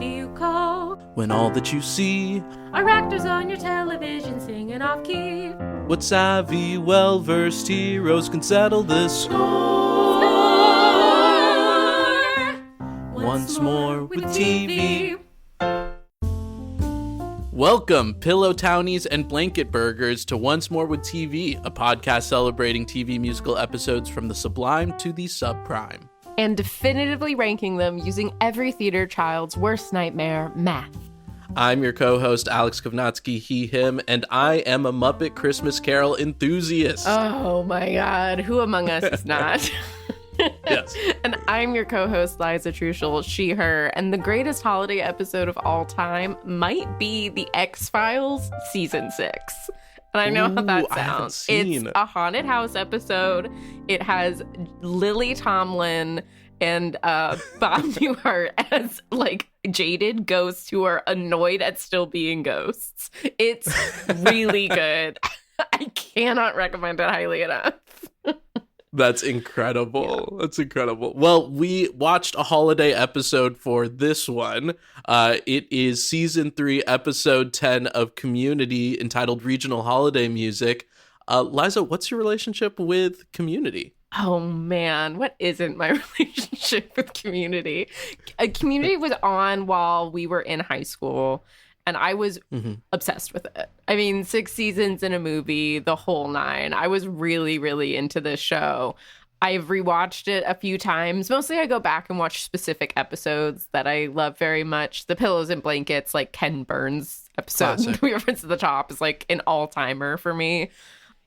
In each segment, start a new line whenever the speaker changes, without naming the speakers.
do you call
when all that you see
are actors on your television singing off key?
What savvy, well-versed heroes can settle this
Score!
once more with TV. Welcome, Pillow Townies and Blanket Burgers, to Once More with TV, a podcast celebrating TV musical episodes from the sublime to the subprime,
and definitively ranking them using every theater child's worst nightmare, math.
I'm your co-host, Alex Kovnatsky, he, him, and I am a Muppet Christmas Carol enthusiast.
Oh my God, who among us is not?
Yes.
And I'm your co-host, Liza Truschel, she, her, and the greatest holiday episode of all time might be The X-Files Season 6. And I know how that sounds. It's a haunted house episode. It has Lily Tomlin and Bob Newhart as like jaded ghosts who are annoyed at still being ghosts. It's really good. I cannot recommend it highly enough.
That's incredible. Yeah. That's incredible. Well, we watched a holiday episode for this one. It is season 3, episode 10 of Community, entitled Regional Holiday Music. Liza, what's your relationship with Community?
Oh man, what isn't my relationship with Community? Community was on while we were in high school, and I was obsessed with it. I mean, 6 seasons in a movie, the whole 9. I was really, really into this show. I've rewatched it a few times. Mostly I go back and watch specific episodes that I love very much. The Pillows and Blankets, like Ken Burns episode, We Reference at the Top, is like an all-timer for me.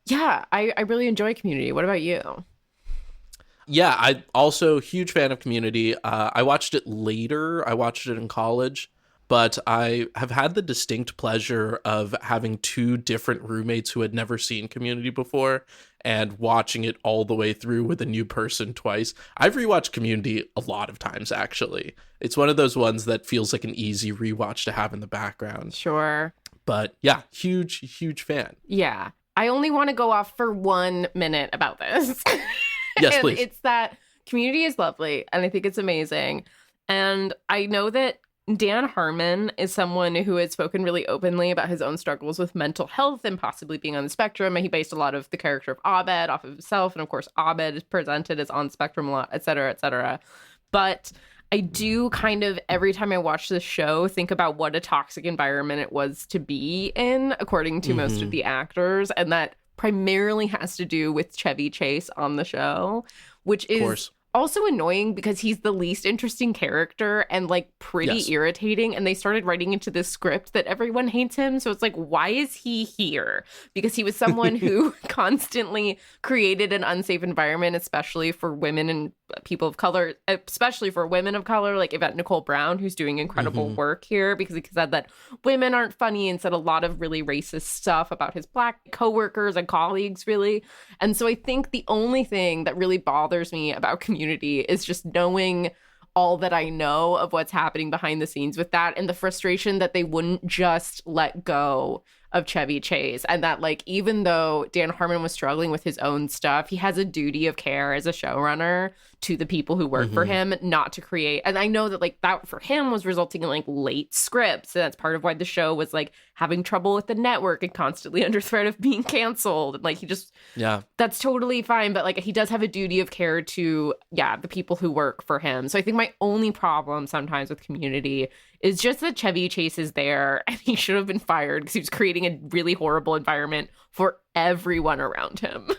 Yeah, I really enjoy Community. What about you?
Yeah, I also huge fan of Community. I watched it later. I watched it in college, but I have had the distinct pleasure of having 2 different roommates who had never seen Community before and watching it all the way through with a new person twice. I've rewatched Community a lot of times, actually. It's one of those ones that feels like an easy rewatch to have in the background.
Sure.
But yeah, huge fan.
Yeah. I only want to go off for 1 minute about this.
Yes, please.
It's that Community is lovely, and I think it's amazing. And I know that Dan Harmon is someone who has spoken really openly about his own struggles with mental health and possibly being on the spectrum. And he based a lot of the character of Abed off of himself. And of course, Abed is presented as on spectrum a lot, et cetera, et cetera. But I do kind of, every time I watch this show, think about what a toxic environment it was to be in, according to most of the actors. And that primarily has to do with Chevy Chase on the show, which is also annoying because he's the least interesting character and like pretty irritating. And they started writing into this script that everyone hates him. So it's like, why is he here? Because he was someone who constantly created an unsafe environment, especially for women and people of color, especially for women of color, like Yvette Nicole Brown, who's doing incredible work here, because he said that women aren't funny and said a lot of really racist stuff about his Black coworkers and colleagues, really. And so I think the only thing that really bothers me about Community is just knowing all that I know of what's happening behind the scenes with that, and the frustration that they wouldn't just let go of Chevy Chase. And that, like, even though Dan Harmon was struggling with his own stuff, he has a duty of care as a showrunner to the people who work for him, not to create. And I know that, like, that for him was resulting in, like, late scripts. And that's part of why the show was, like, having trouble with the network and constantly under threat of being canceled. And, like, he just, that's totally fine. But, like, he does have a duty of care to, the people who work for him. So I think my only problem sometimes with Community is just that Chevy Chase is there and he should have been fired because he was creating a really horrible environment for everyone around him.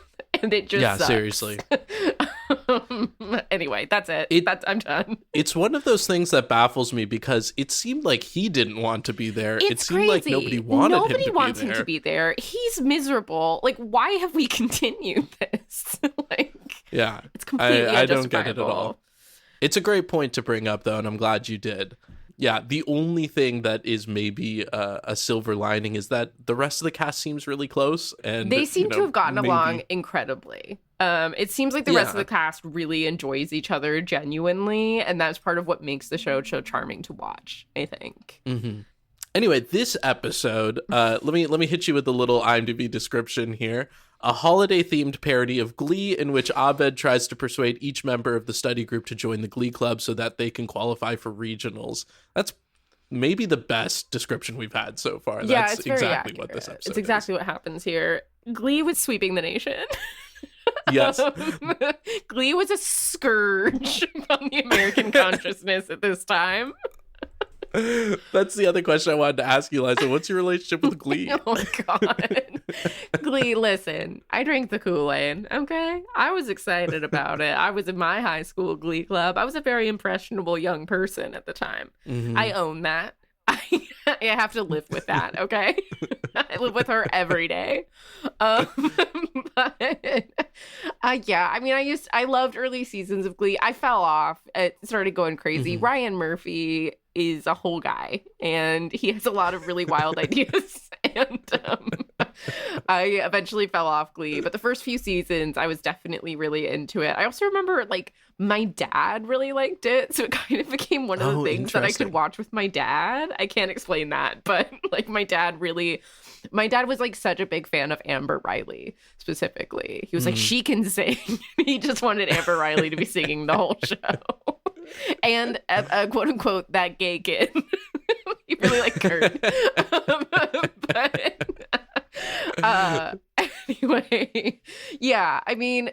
And it just sucks.
Seriously.
Anyway, that's it. I'm done.
It's one of those things that baffles me because it seemed like he didn't want to be there. It seemed
crazy.
Like nobody wanted him to be there.
Nobody wants him to be there. He's miserable. Like, why have we continued this? It's completely
I don't get it at all. It's a great point to bring up, though, and I'm glad you did. Yeah, the only thing that is maybe a silver lining is that the rest of the cast seems really close. And
they seem to have gotten along incredibly. It seems like the rest of the cast really enjoys each other genuinely, and that's part of what makes the show so charming to watch, I think.
Anyway, this episode, let me hit you with a little IMDb description here. A holiday-themed parody of Glee in which Abed tries to persuade each member of the study group to join the Glee Club so that they can qualify for regionals. That's maybe the best description we've had so far.
Yeah,
That's
it's very
exactly
accurate.
what this episode
It's exactly what happens here. Glee was sweeping the nation.
Yes.
Glee was a scourge on the American consciousness at this time.
That's the other question I wanted to ask you, Liza. What's your relationship with Glee?
Oh my god. Glee, listen, I drank the Kool-Aid, okay? I was excited about it. I was in my high school Glee club. I was a very impressionable young person at the time.
Mhm.
I own that. I have to live with that, okay? I live with her every day. But yeah, I mean, I loved early seasons of Glee. I fell off. It started going crazy.
Mm-hmm.
Ryan Murphy is a whole guy, and he has a lot of really wild ideas. And I eventually fell off Glee, but the first few seasons, I was definitely really into it. I also remember, like, my dad really liked it, so it kind of became one of the things that I could watch with my dad. I can't explain that, but like my dad was like such a big fan of Amber Riley specifically. He was like, she can sing. He just wanted Amber Riley to be singing the whole show. And quote unquote that gay kid. He really liked Kurt. Anyway, yeah, I mean,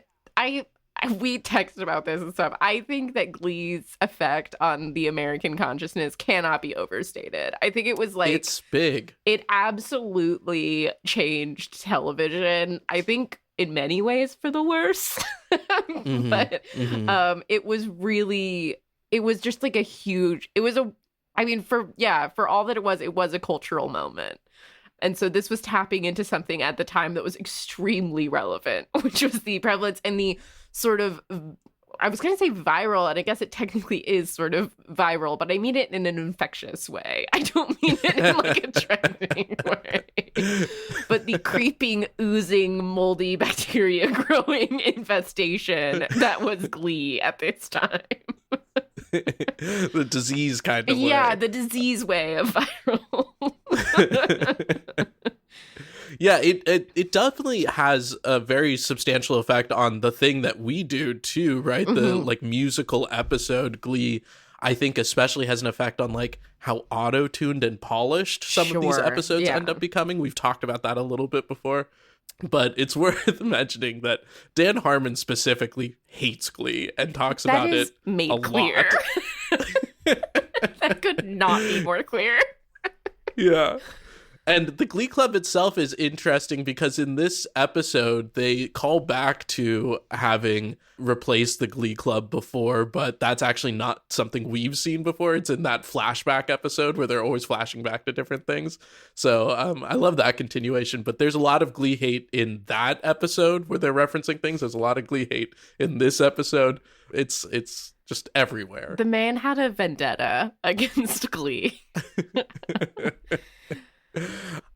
we texted about this and stuff. I think that Glee's effect on the American consciousness cannot be overstated. I think it was like,
it's big. It
absolutely changed television. I think in many ways for the worse. But it was just like for all that it was a cultural moment. And so this was tapping into something at the time that was extremely relevant, which was the prevalence and the sort of, I was going to say viral, and I guess it technically is sort of viral, but I mean it in an infectious way. I don't mean it in like a trending way. But the creeping, oozing, moldy, bacteria growing infestation that was Glee at this time.
The disease kind of way.
Yeah, the disease way of viral.
Yeah, it definitely has a very substantial effect on the thing that we do too, right? The like musical episode Glee, I think especially has an effect on like how auto-tuned and polished some of these episodes end up becoming. We've talked about that a little bit before. But it's worth mentioning that Dan Harmon specifically hates Glee and talks about it
made
a
clear.
lot.
That could not be more clear.
Yeah. And the Glee Club itself is interesting because in this episode, they call back to having replaced the Glee Club before, but that's actually not something we've seen before. It's in that flashback episode where they're always flashing back to different things. So I love that continuation, but there's a lot of Glee hate in that episode where they're referencing things. There's a lot of Glee hate in this episode. It's just everywhere.
The man had a vendetta against Glee.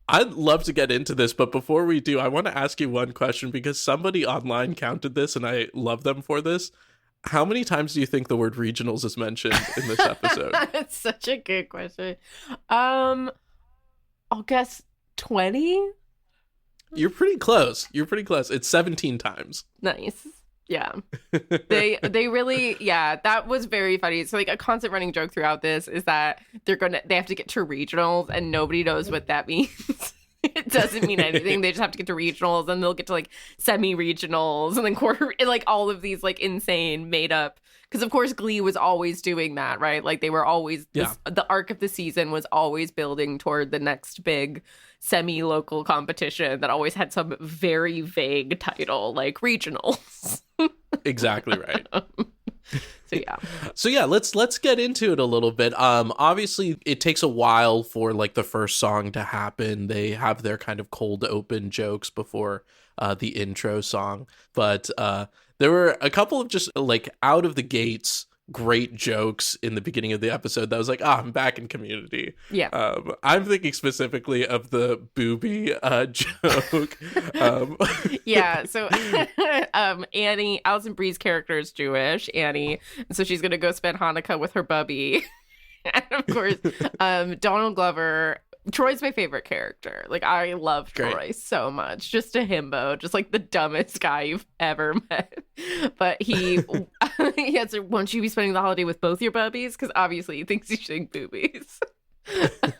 I'd love to get into this, but before we do, I want to ask you one question because somebody online counted this and I love them for this. How many times do you think the word regionals is mentioned in this episode?
That's such a good question. I'll guess 20.
You're pretty close. It's 17 times.
Nice. Yeah. They really, that was very funny. So like a constant running joke throughout this is that they have to get to regionals and nobody knows what that means. It doesn't mean anything. They just have to get to regionals and they'll get to like semi-regionals and then quarter, like all of these like insane made up. Because of course Glee was always doing that, right? Like they were always, the arc of the season was always building toward the next big semi-local competition that always had some very vague title like regionals.
Exactly right.
So
yeah, let's get into it a little bit. Obviously it takes a while for like the first song to happen. They have their kind of cold open jokes before the intro song, but there were a couple of just like out of the gates great jokes in the beginning of the episode that was like, I'm back in Community.
Yeah.
I'm thinking specifically of the booby joke.
Yeah, so Annie, Alison Brie's character is Jewish, Annie, and so she's gonna go spend Hanukkah with her bubby. And of course, Donald Glover, Troy's my favorite character. Like, I love Troy so much. Just a himbo, just like the dumbest guy you've ever met. But he answered, won't you be spending the holiday with both your bubbies? Because obviously he thinks he's shooting boobies.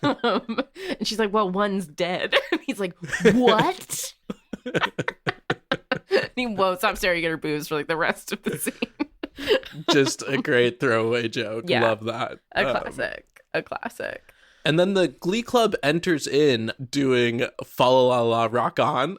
And she's like, well, one's dead. And he's like, what? And he won't stop staring at her boobs for like the rest of the scene.
Just a great throwaway joke.
Yeah.
Love that.
A classic.
And then the Glee Club enters in doing Fa La La La Rock On.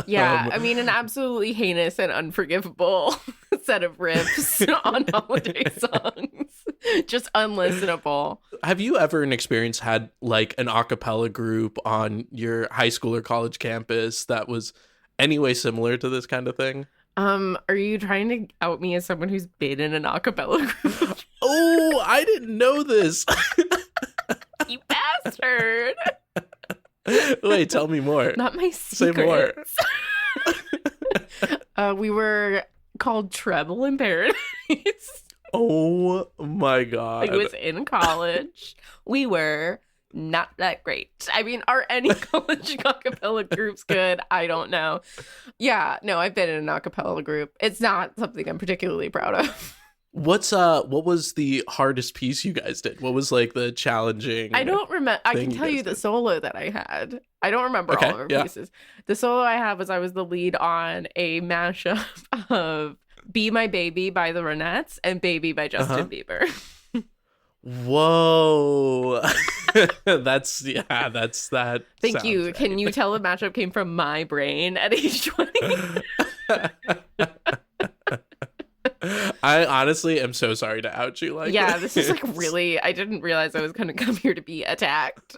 Yeah, I mean, an absolutely heinous and unforgivable set of riffs on holiday songs. Just unlistenable.
Have you ever in experience had like an a cappella group on your high school or college campus that was anyway similar to this kind of thing?
Are you trying to out me as someone who's been in an a cappella group?
Oh, I didn't know this.
You bastard.
Wait, tell me more.
Not my secrets.
Say more.
We were called Treble in Paradise.
Oh my God.
It was in college. We were not that great. I mean, are any college a cappella groups good? I don't know. Yeah, no, I've been in an a cappella group. It's not something I'm particularly proud of.
What was the hardest piece you guys did? What was like the challenging?
I don't remember. I can
you
tell
guys
you the
did?
solo that I had. I don't remember all of our pieces. The solo I had was I was the lead on a mashup of Be My Baby by the Ronettes and Baby by Justin Bieber.
Whoa. That's that.
Thank you.
sounds
Can
right.
you tell the matchup came from my brain at age 20?
I honestly am so sorry to out you like
Yeah, this is like really, I didn't realize I was going to come here to be attacked.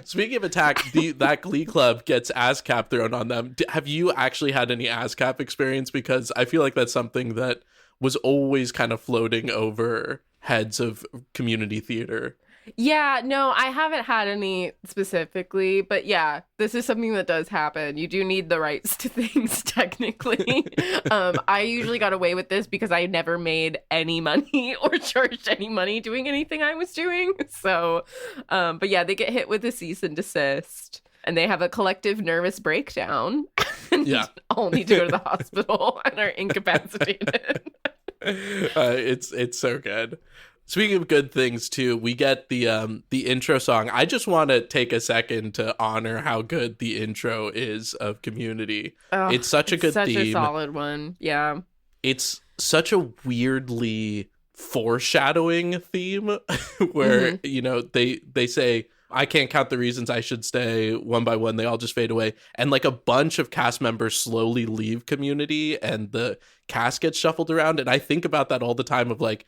Speaking of attack, that Glee Club gets ASCAP thrown on them. Have you actually had any ASCAP experience? Because I feel like that's something that was always kind of floating over heads of community theater.
Yeah, no, I haven't had any specifically, but yeah, this is something that does happen. You do need the rights to things, technically. I usually got away with this because I never made any money or charged any money doing anything I was doing. So, but yeah, they get hit with a cease and desist, and they have a collective nervous breakdown. And
Yeah.
all need to go to the hospital and are incapacitated.
It's so good. Speaking of good things too, we get the intro song. I just want to take a second to honor how good the intro is of Community.
Oh,
it's such a good
such
theme.
a solid one. Yeah.
It's such a weirdly foreshadowing theme where, you know, they say, I can't count the reasons I should stay. One by one, they all just fade away. And like a bunch of cast members slowly leave Community and the cast gets shuffled around. And I think about that all the time of like,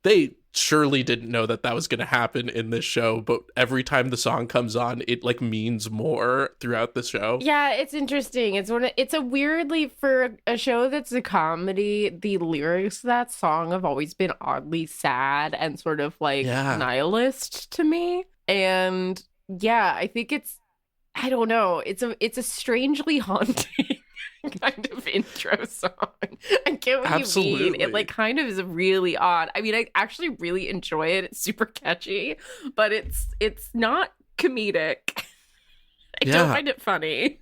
they surely didn't know that was going to happen in this show, but every time the song comes on, it like means more throughout the show.
Yeah, it's interesting. It's a weirdly, for a show that's a comedy, the lyrics of that song have always been oddly sad and sort of like nihilist to me. And yeah, I think I don't know. It's a strangely haunting kind of intro song. I get what you mean. It like kind of is really odd. I mean, I actually really enjoy it. It's super catchy, but it's not comedic. I don't find it funny.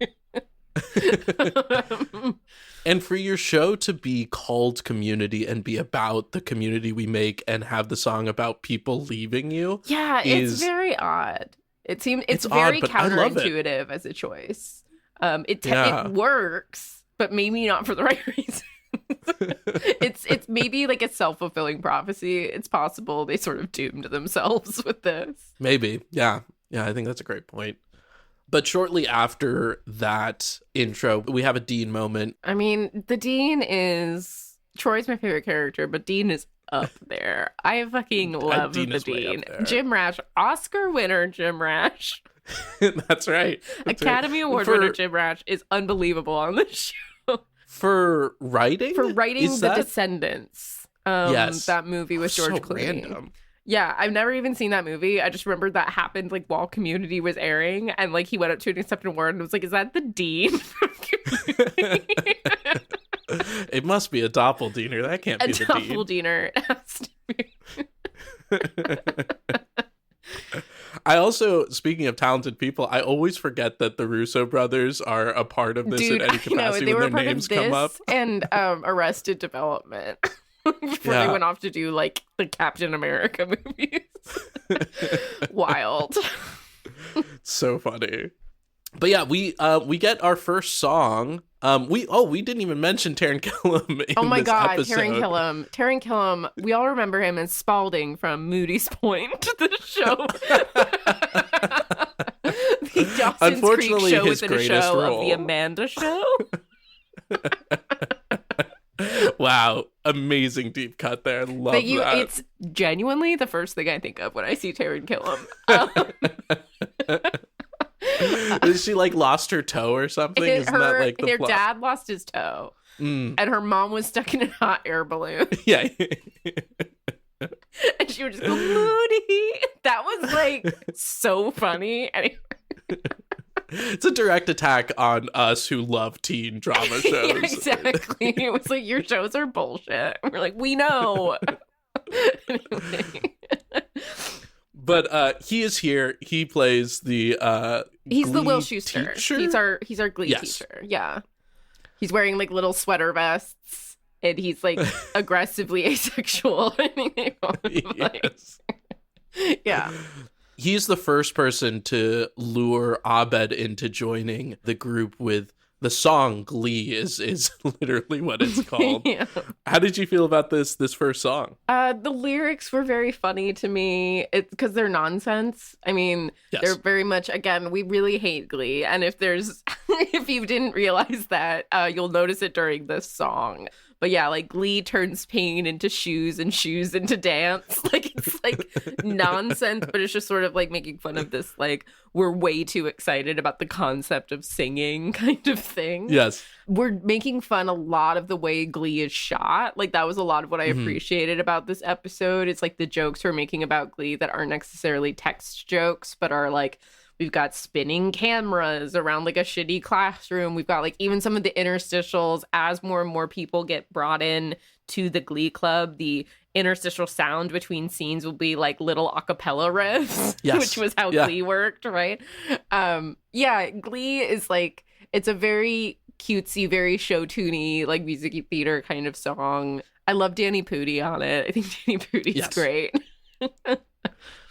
And for your show to be called Community and be about the community we make and have the song about people leaving you.
Yeah, it's very odd. It's very
odd,
counterintuitive as a choice. It works, but maybe not for the right reasons. It's maybe like a self-fulfilling prophecy. It's possible they sort of doomed themselves with this.
Maybe. Yeah, I think that's a great point. But shortly after that intro, we have a Dean moment.
I mean, the Dean is... Troy's my favorite character, but Dean is up there. I fucking love the Dean. Jim Rash. Oscar winner Jim Rash.
That's right.
Academy Award winner Jim Rash is unbelievable on this show.
For writing?
For writing The Descendants.
Yes.
That movie with George Clooney.
Random.
Yeah, I've never even seen that movie. I just remembered that happened like while Community was airing, and like he went up to an accepted award and was like, "Is that the Dean from Community?"
It must be a doppelganger. That can't be the Dean.
A doppelganger. It has to be.
I also, speaking of talented people, I always forget that the Russo brothers are a part of this in any capacity when their names come up.
And Arrested Development before they went off to do like the Captain America movies. Wild.
So funny. But yeah, we get our first song. We didn't even mention Taran Killam in
Oh my
this
God,
episode.
Taran Killam. We all remember him as Spalding from Moody's Point, the show. The Dawson's
Unfortunately,
Creek show
his
within a
greatest
show
role.
of the Amanda Show.
Wow, amazing deep cut there. Love that.
It's genuinely the first thing I think of when I see Taran Killam.
She like lost her toe or something? Isn't that like the
their
plot?
dad lost his toe,
Mm.
and her mom was stuck in a hot air balloon,
Yeah.
and she would just go Moody. That was like so funny. Anyway.
It's a direct attack on us who love teen drama shows.
Yeah, exactly. It was like, your shows are bullshit. And we're like, we know. Anyway.
But he is here. He plays the
He's the
Glee
Will Schuester.
teacher?
He's our Glee
Yes.
teacher. Yeah. He's wearing like little sweater vests, and he's like aggressively asexual.
Yes.
Yeah.
He's the first person to lure Abed into joining the group with the song Glee is literally what it's called.
Yeah.
How did you feel about this first song?
The lyrics were very funny to me. It's because they're nonsense. I mean,
Yes.
they're very much, again, we really hate Glee. And if you didn't realize that, you'll notice it during this song. But yeah, like Glee turns pain into shoes and shoes into dance. Like it's like nonsense, but it's just sort of like making fun of this, like, we're way too excited about the concept of singing kind of thing.
Yes.
We're making fun a lot of the way Glee is shot. Like that was a lot of what I appreciated about this episode. It's like the jokes we're making about Glee that aren't necessarily text jokes, but are like, we've got spinning cameras around like a shitty classroom. We've got like even some of the interstitials as more and more people get brought in to the Glee Club. The interstitial sound between scenes will be like little a cappella riffs,
Yes.
which was how Glee worked, right? Yeah, Glee is like, it's a very cutesy, very show-tuney, like music theater kind of song. I love Danny Pudi on it. I think Danny Pudi's
Yes.
great.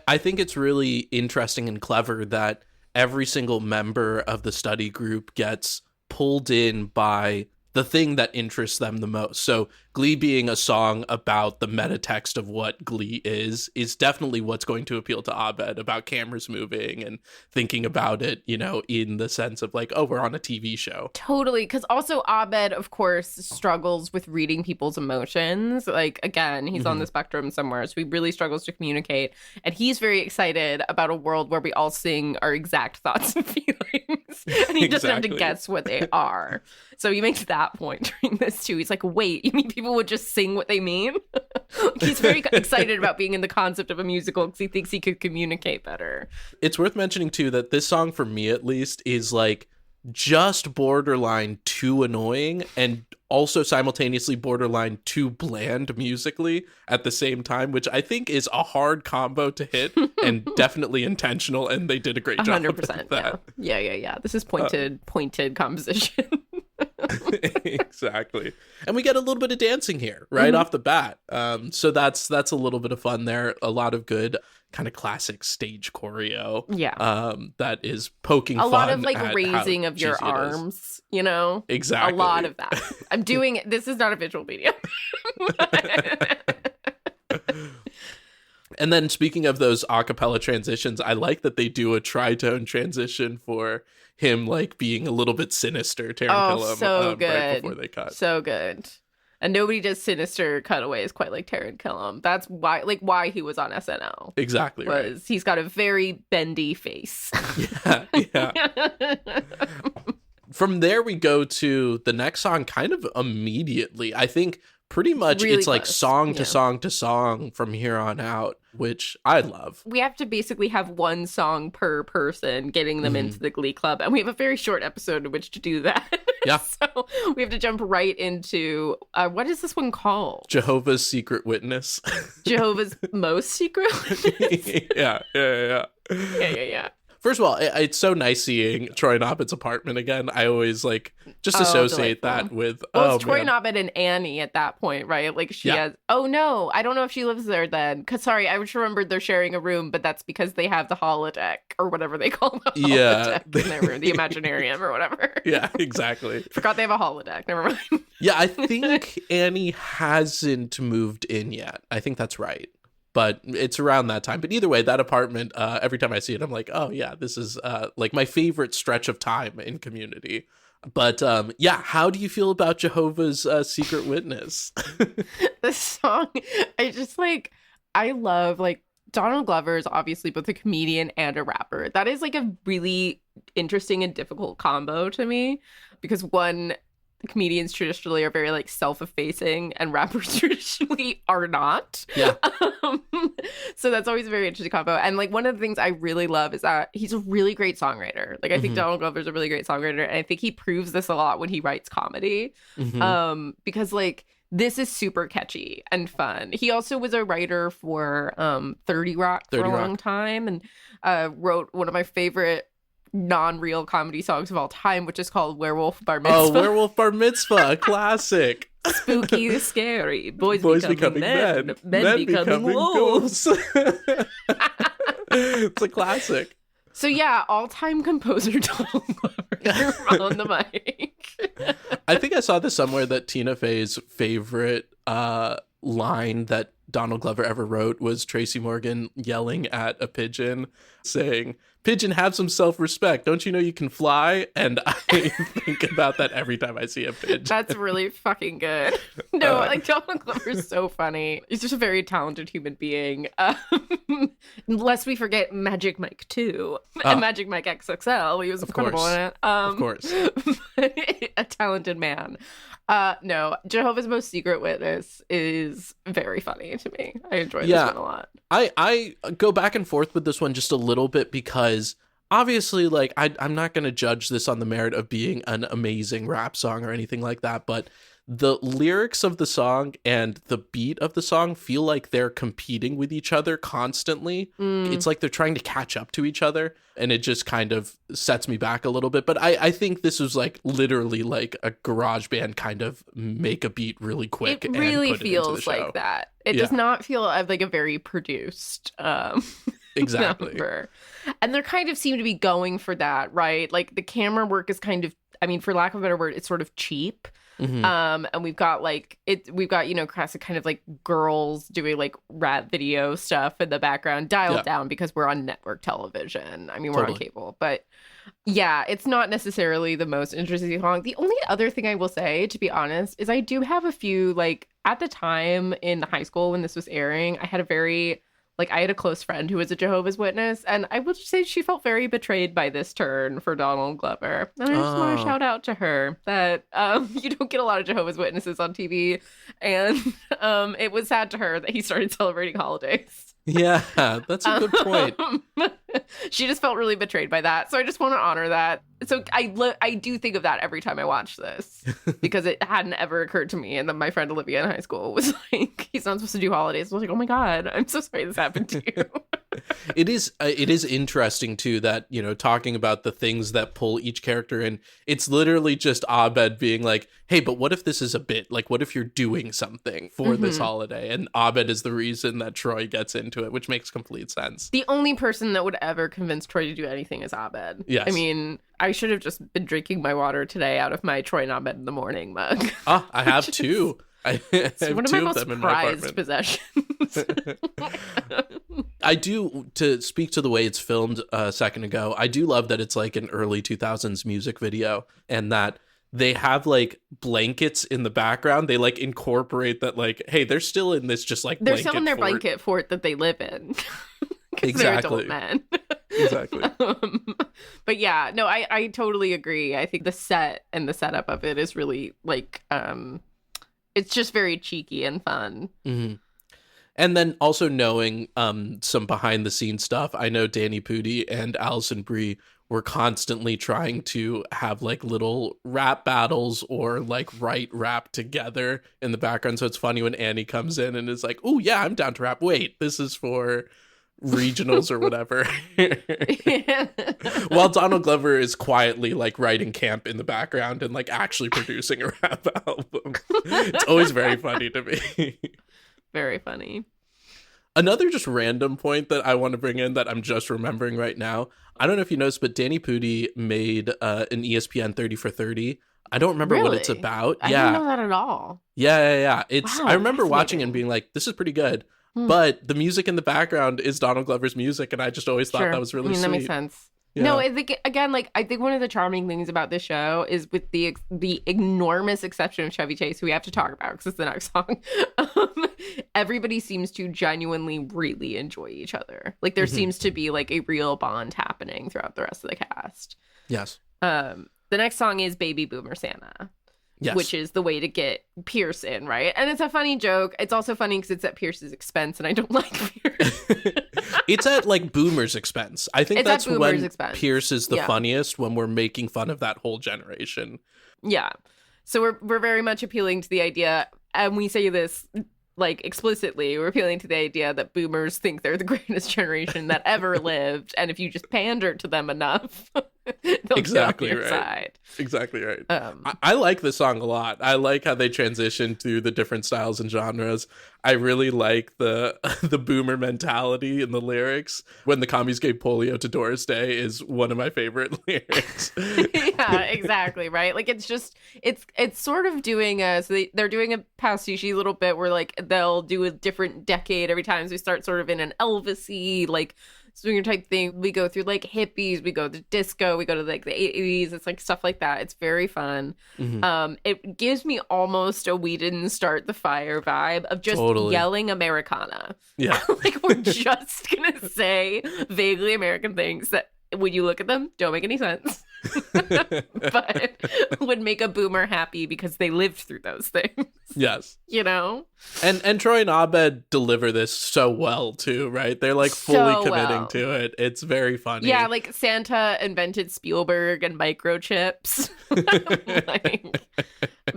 I think it's really interesting and clever that every single member of the study group gets pulled in by the thing that interests them the most. So Glee being a song about the meta text of what Glee is definitely what's going to appeal to Abed, about cameras moving and thinking about it, you know, in the sense of like, oh, we're on a TV show.
Totally, because also Abed, of course, struggles with reading people's emotions. Like, again, he's on the spectrum somewhere, so he really struggles to communicate. And he's very excited about a world where we all sing our exact thoughts and feelings. And he doesn't have to
Exactly.
guess what they are. So he makes that point during this, too. He's like, wait, you mean people would just sing what they mean? Like, he's very excited about being in the concept of a musical because he thinks he could communicate better.
It's worth mentioning too that this song, for me at least, is like just borderline too annoying and also simultaneously borderline too bland musically at the same time, which I think is a hard combo to hit and definitely intentional, and they did a great job
100%.
of that.
Yeah. This is pointed composition.
Exactly. And we get a little bit of dancing here right off the bat. So that's a little bit of fun there. A lot of good kind of classic stage choreo.
Yeah.
That is poking
A
fun
lot of like
at
raising
how
of your
cheesy it is.
arms, you know?
Exactly.
A lot of that. I'm doing it. This is not a visual medium.
And then speaking of those a cappella transitions, I like that they do a tritone transition for him like being a little bit sinister, Taran Killam,
so
right
good.
before they cut.
So good. And nobody does sinister cutaways quite like Taran Killam. That's why he was on SNL.
Exactly right.
Was he's got a very bendy face.
Yeah. From there we go to the next song kind of immediately. I think pretty much
Really
it's like
close.
song to
Yeah.
song to song from here on out, which I love.
We have to basically have one song per person getting them
Mm-hmm.
into the Glee Club. And we have a very short episode in which to do that.
Yeah.
So we have to jump right into, what is this one called?
Jehovah's Secret Witness.
Jehovah's Most Secret?
Yeah.
Yeah.
First of all, it's so nice seeing Troy Nobbitt's apartment again. I always like just associate that with.
Well, it's Troy Nobbit and Annie at that point, right? Like she has. Oh no, I don't know if she lives there then. Cause sorry, I just remembered they're sharing a room, but that's because they have the holodeck or whatever they call the holodeck in their room, the Imaginarium or whatever.
Yeah, exactly.
Forgot they have a holodeck. Never mind.
Yeah, I think Annie hasn't moved in yet. I think that's right. But it's around that time. But either way, that apartment, every time I see it, I'm like, oh, yeah, this is like my favorite stretch of time in Community. But yeah, how do you feel about Jehovah's Secret Witness?
This song, I love, like, Donald Glover is obviously both a comedian and a rapper. That is like a really interesting and difficult combo to me because one, comedians traditionally are very like self-effacing and rappers traditionally are not.
Yeah.
So that's always a very interesting combo. And like one of the things I really love is that he's a really great songwriter. Like I think Donald Glover's a really great songwriter, and I think he proves this a lot when he writes comedy. Because like this is super catchy and fun. He also was a writer for 30 Rock for a long time and wrote one of my favorite non-real comedy songs of all time, which is called Werewolf Bar Mitzvah.
Oh, Werewolf Bar Mitzvah, a classic.
Spooky, scary. Boys becoming
men.
Men becoming wolves.
It's a classic.
So yeah, all-time composer Donald Glover on the mic.
I think I saw this somewhere that Tina Fey's favorite line that Donald Glover ever wrote was Tracy Morgan yelling at a pigeon saying, "Pigeon, have some self-respect. Don't you know you can fly?" And I think about that every time I see a pigeon.
That's really fucking good. No, like Donald Glover is so funny. He's just a very talented human being. Lest we forget Magic Mike 2 and Magic Mike XXL. He was incredible in it.
Of course.
A talented man. No, Jehovah's Most Secret Witness is very funny to me. I enjoy this one a lot.
I go back and forth with this one just a little bit because obviously, like, I'm not going to judge this on the merit of being an amazing rap song or anything like that, but the lyrics of the song and the beat of the song feel like they're competing with each other constantly. It's like they're trying to catch up to each other, and it just kind of sets me back a little bit. But I think this was like literally like a garage band kind of make a beat really quick.
It really
and put
feels
it into the show.
like that. It does not feel like a very produced
exactly
number. And they kind of seem to be going for that, right? Like the camera work is kind of, I mean, for lack of a better word, it's sort of cheap. And we've got you know, classic kind of like girls doing like rap video stuff in the background, dialed down because we're on network television. I mean, we're on cable, but yeah, it's not necessarily the most interesting song. The only other thing I will say, to be honest, is I do have a few, like at the time in high school when this was airing, I had a close friend who was a Jehovah's Witness, and I will just say she felt very betrayed by this turn for Donald Glover. And I just want to shout out to her that you don't get a lot of Jehovah's Witnesses on TV, and it was sad to her that he started celebrating holidays.
Yeah, that's a good point.
She just felt really betrayed by that. So I just want to honor that. So I do think of that every time I watch this because it hadn't ever occurred to me. And then my friend Olivia in high school was like, he's not supposed to do holidays. I was like, oh my God, I'm so sorry this happened to you.
It is interesting too that, you know, talking about the things that pull each character in, it's literally just Abed being like, hey, but what if this is a bit? Like, what if you're doing something for this holiday? And Abed is the reason that Troy gets into it, which makes complete sense.
The only person that would ever convince Troy to do anything is Abed.
Yes.
I mean, I should have just been drinking my water today out of my Troy and Abed in the morning mug.
I have two.
It's one of my most prized possessions.
I do, to speak to the way it's filmed a second ago, I do love that it's like an early 2000s music video and that they have like blankets in the background. They like incorporate that, like, hey, they're still in this just like
they're still in their blanket fort that they live in. Exactly. They're adult men.
Exactly.
But yeah, no, I totally agree. I think the set and the setup of it is really like it's just very cheeky and fun.
Mm-hmm. And then also knowing some behind the scenes stuff, I know Danny Pudi and Allison Brie were constantly trying to have like little rap battles or like write rap together in the background. So it's funny when Annie comes in and is like, oh yeah, I'm down to rap. Wait, this is for regionals or whatever. While Donald Glover is quietly like writing camp in the background and like actually producing a rap album. It's always very funny to me.
Very funny.
Another just random point that I want to bring in that I'm just remembering right now. I don't know if you noticed, but Danny Pudi made an ESPN 30 for 30. I don't remember what it's about.
I didn't know that at all.
Yeah. It's
Wow,
I remember watching and being like, this is pretty good. But the music in the background is Donald Glover's music, and I just always thought that was really sweet.
That makes sense.
Yeah.
No, I think, again, like, I think one of the charming things about this show is, with the enormous exception of Chevy Chase, who we have to talk about because it's the next song, everybody seems to genuinely really enjoy each other. Like, there seems to be like a real bond happening throughout the rest of the cast.
Yes.
The next song is Baby Boomer Santa.
Yes.
Which is the way to get Pierce in, right? And it's a funny joke. It's also funny because it's at Pierce's expense, and I don't like Pierce.
It's at like Boomer's expense. I think that's when Pierce is the funniest, when we're making fun of that whole generation.
Yeah. So we're very much appealing to the idea, and we say this like explicitly, we're appealing to the idea that boomers think they're the greatest generation that ever lived, and if you just pander to them enough, they'll
exactly
get on your
right.
side.
Exactly right. I like the song a lot. I like how they transition through the different styles and genres. I really like the boomer mentality in the lyrics. When the commies gave polio to Doris Day is one of my favorite lyrics.
Yeah, exactly, right? Like, it's just, it's sort of doing they're doing a pastiche little bit where like they'll do a different decade every time. So we start sort of in an Elvis-y, like, swinger type thing. We go through like hippies, we go to disco, we go to like the 80s. It's like stuff like that. It's very fun. It gives me almost a We Didn't Start the Fire vibe of just yelling Americana.
Yeah.
Like, we're just gonna say vaguely American things that when you look at them don't make any sense. But would make a boomer happy because they lived through those things.
Yes.
You know?
And Troy and Abed deliver this so well too, right? They're like fully committing to it. It's very funny.
Yeah, like Santa invented Spielberg and microchips. Like,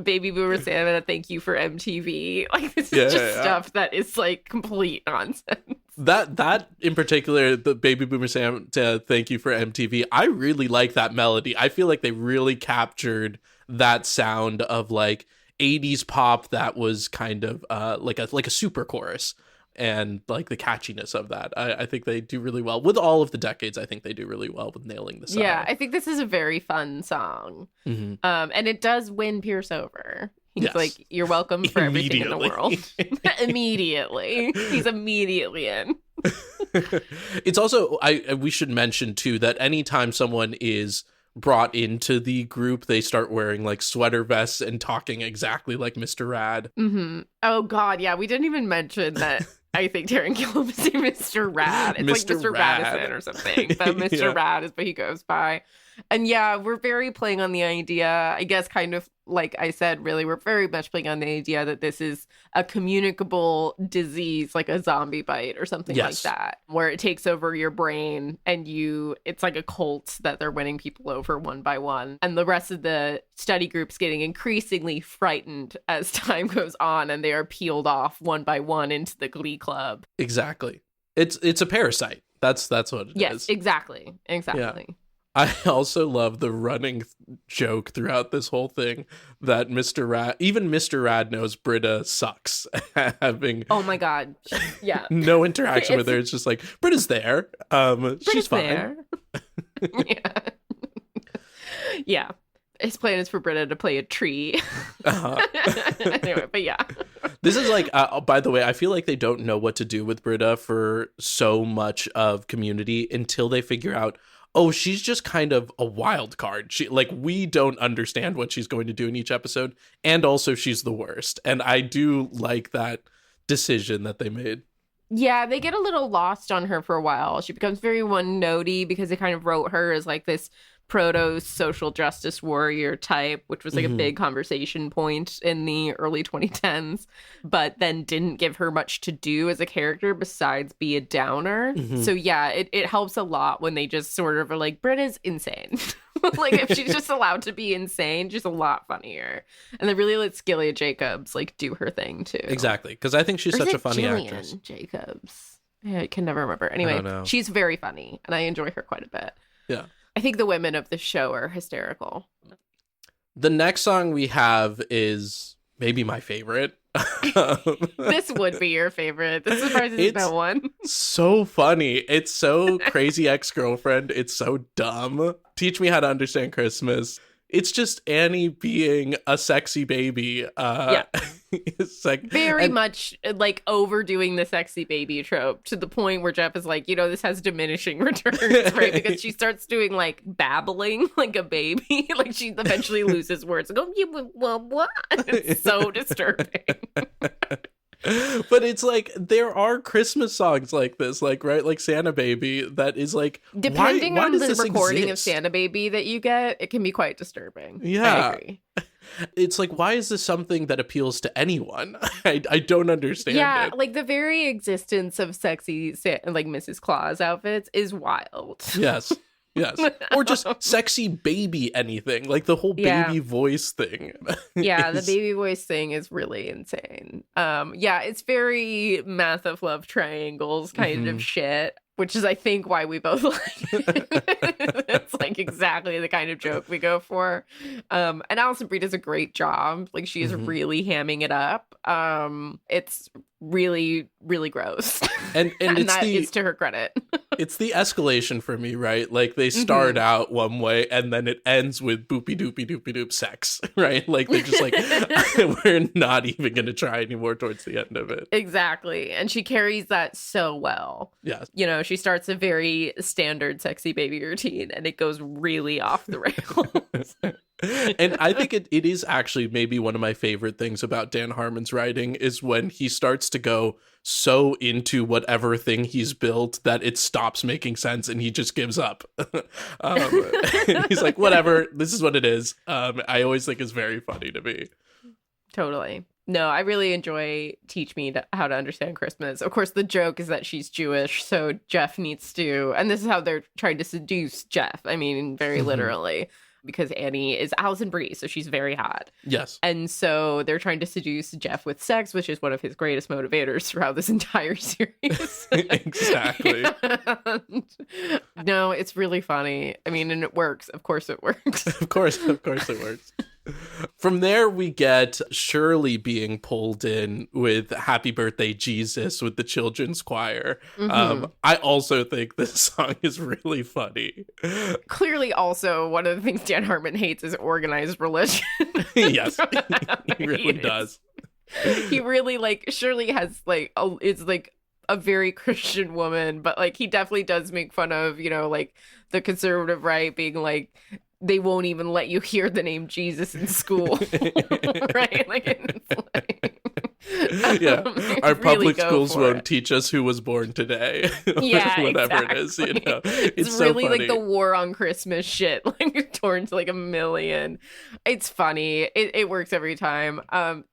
Baby Boomer Santa, thank you for MTV. Like, this is just stuff that is like complete nonsense.
That in particular, the Baby Boomer Santa, thank you for MTV. I really like that melody. I feel like they really captured that sound of like 80s pop that was kind of like a super chorus, and like the catchiness of that. I think they do really well with all of the decades. I think they do really well with nailing the song.
Yeah, I think this is a very fun song. And it does win Pierce over. He's like, you're welcome for everything in the world. Immediately. He's immediately in.
It's also, we should mention too, that anytime someone is brought into the group, they start wearing like sweater vests and talking exactly like Mr. Rad.
Oh God, yeah, we didn't even mention that. I think Taran Killam is Mr. Rad. It's like Mr. Radisson or something, but Mr. Rad is what he goes by. And yeah, we're very playing on the idea, I guess, kind of like I said, really, we're very much playing on the idea that this is a communicable disease, like a zombie bite or something like that, where it takes over your brain and it's like a cult that they're winning people over one by one. And the rest of the study group's getting increasingly frightened as time goes on, and they are peeled off one by one into the Glee Club.
Exactly. It's a parasite. That's what it is.
Yes, exactly.
Yeah. I also love the running joke throughout this whole thing that even Mr. Rad knows Britta sucks, having
oh my God, yeah,
no interaction with her. It's just like, Britta's there. She's fine.
There. Yeah. His plan is for Britta to play a tree. Anyway, but yeah.
This is like, by the way, I feel like they don't know what to do with Britta for so much of Community until they figure out, oh, she's just kind of a wild card. We don't understand what she's going to do in each episode. And also she's the worst. And I do like that decision that they made.
Yeah, they get a little lost on her for a while. She becomes very one-notey because they kind of wrote her as like this proto social justice warrior type, which was like a big conversation point in the early 2010s, but then didn't give her much to do as a character besides be a downer. So yeah, it helps a lot when they just sort of are like, Britta's insane. Like, if she's just allowed to be insane, she's a lot funnier. And they really let Scylla Jacobs like do her thing too.
Exactly, because I think she's such a funny
Jillian
actress.
Jacobs. I can never remember. Anyway, she's very funny, and I enjoy her quite a bit.
Yeah.
I think the women of the show are hysterical.
The next song we have is maybe my favorite.
This would be your favorite. This surprises
It's
no one.
So funny. It's so Crazy Ex-Girlfriend. It's so dumb. Teach Me How to Understand Christmas. It's just Annie being a sexy baby. It's like
very much like overdoing the sexy baby trope to the point where Jeff is like, this has diminishing returns, right? Because she starts doing like babbling like a baby. Like she eventually loses words and go, well, what? It's so disturbing.
But it's like there are Christmas songs like this, like right, like Santa Baby, that is like
depending
why
on
does
the
this
recording
exist?
of Santa Baby that you get, it can be quite disturbing.
Yeah,
I agree.
It's like, why is this something that appeals to anyone? I don't understand.
Yeah,
it.
like the very existence of sexy like Mrs. Claus outfits is wild.
Yes. Yes. Or just sexy baby anything. Like the whole baby voice thing.
Yeah, the baby voice thing is really insane. Yeah, it's very Math of Love triangles kind of shit, which is I think why we both like it. It's like exactly the kind of joke we go for. And Alison Brie does a great job. Like she is really hamming it up. It's really, really gross. And it's that is to her credit.
It's the escalation for me, right? Like they start out one way and then it ends with boopy doopy doopy doop sex, right? Like they're just like, we're not even going to try anymore towards the end of it.
Exactly. And she carries that so well.
Yes.
She starts a very standard sexy baby routine and it goes really off the rails.
And I think it is actually maybe one of my favorite things about Dan Harmon's writing is when he starts to go so into whatever thing he's built that it stops making sense and he just gives up. He's like, whatever, this is what it is. I always think it's very funny to me.
Totally. No, I really enjoy Teach Me How to Understand Christmas. Of course, the joke is that she's Jewish, so Jeff needs to, and this is how they're trying to seduce Jeff. I mean, very literally. Because Annie is Alison Brie, so she's very hot.
Yes.
And so they're trying to seduce Jeff with sex, which is one of his greatest motivators throughout this entire series.
Exactly.
No, it's really funny. I mean, and it works. Of course it works.
Of course it works. From there, we get Shirley being pulled in with Happy Birthday Jesus with the children's choir. I also think this song is really funny.
Clearly, also, one of the things Dan Harmon hates is organized religion.
Yes, he really does.
He really, like, Shirley has, like, it's like a very Christian woman, but, like, he definitely does make fun of, like, the conservative right being like, they won't even let you hear the name Jesus in school. Right? Like, it's like...
Yeah, our public schools won't teach us who was born today.
Yeah,
whatever
exactly.
it is, it's
really
so funny.
like the war on Christmas shit, like towards like a million. It's funny. It works every time.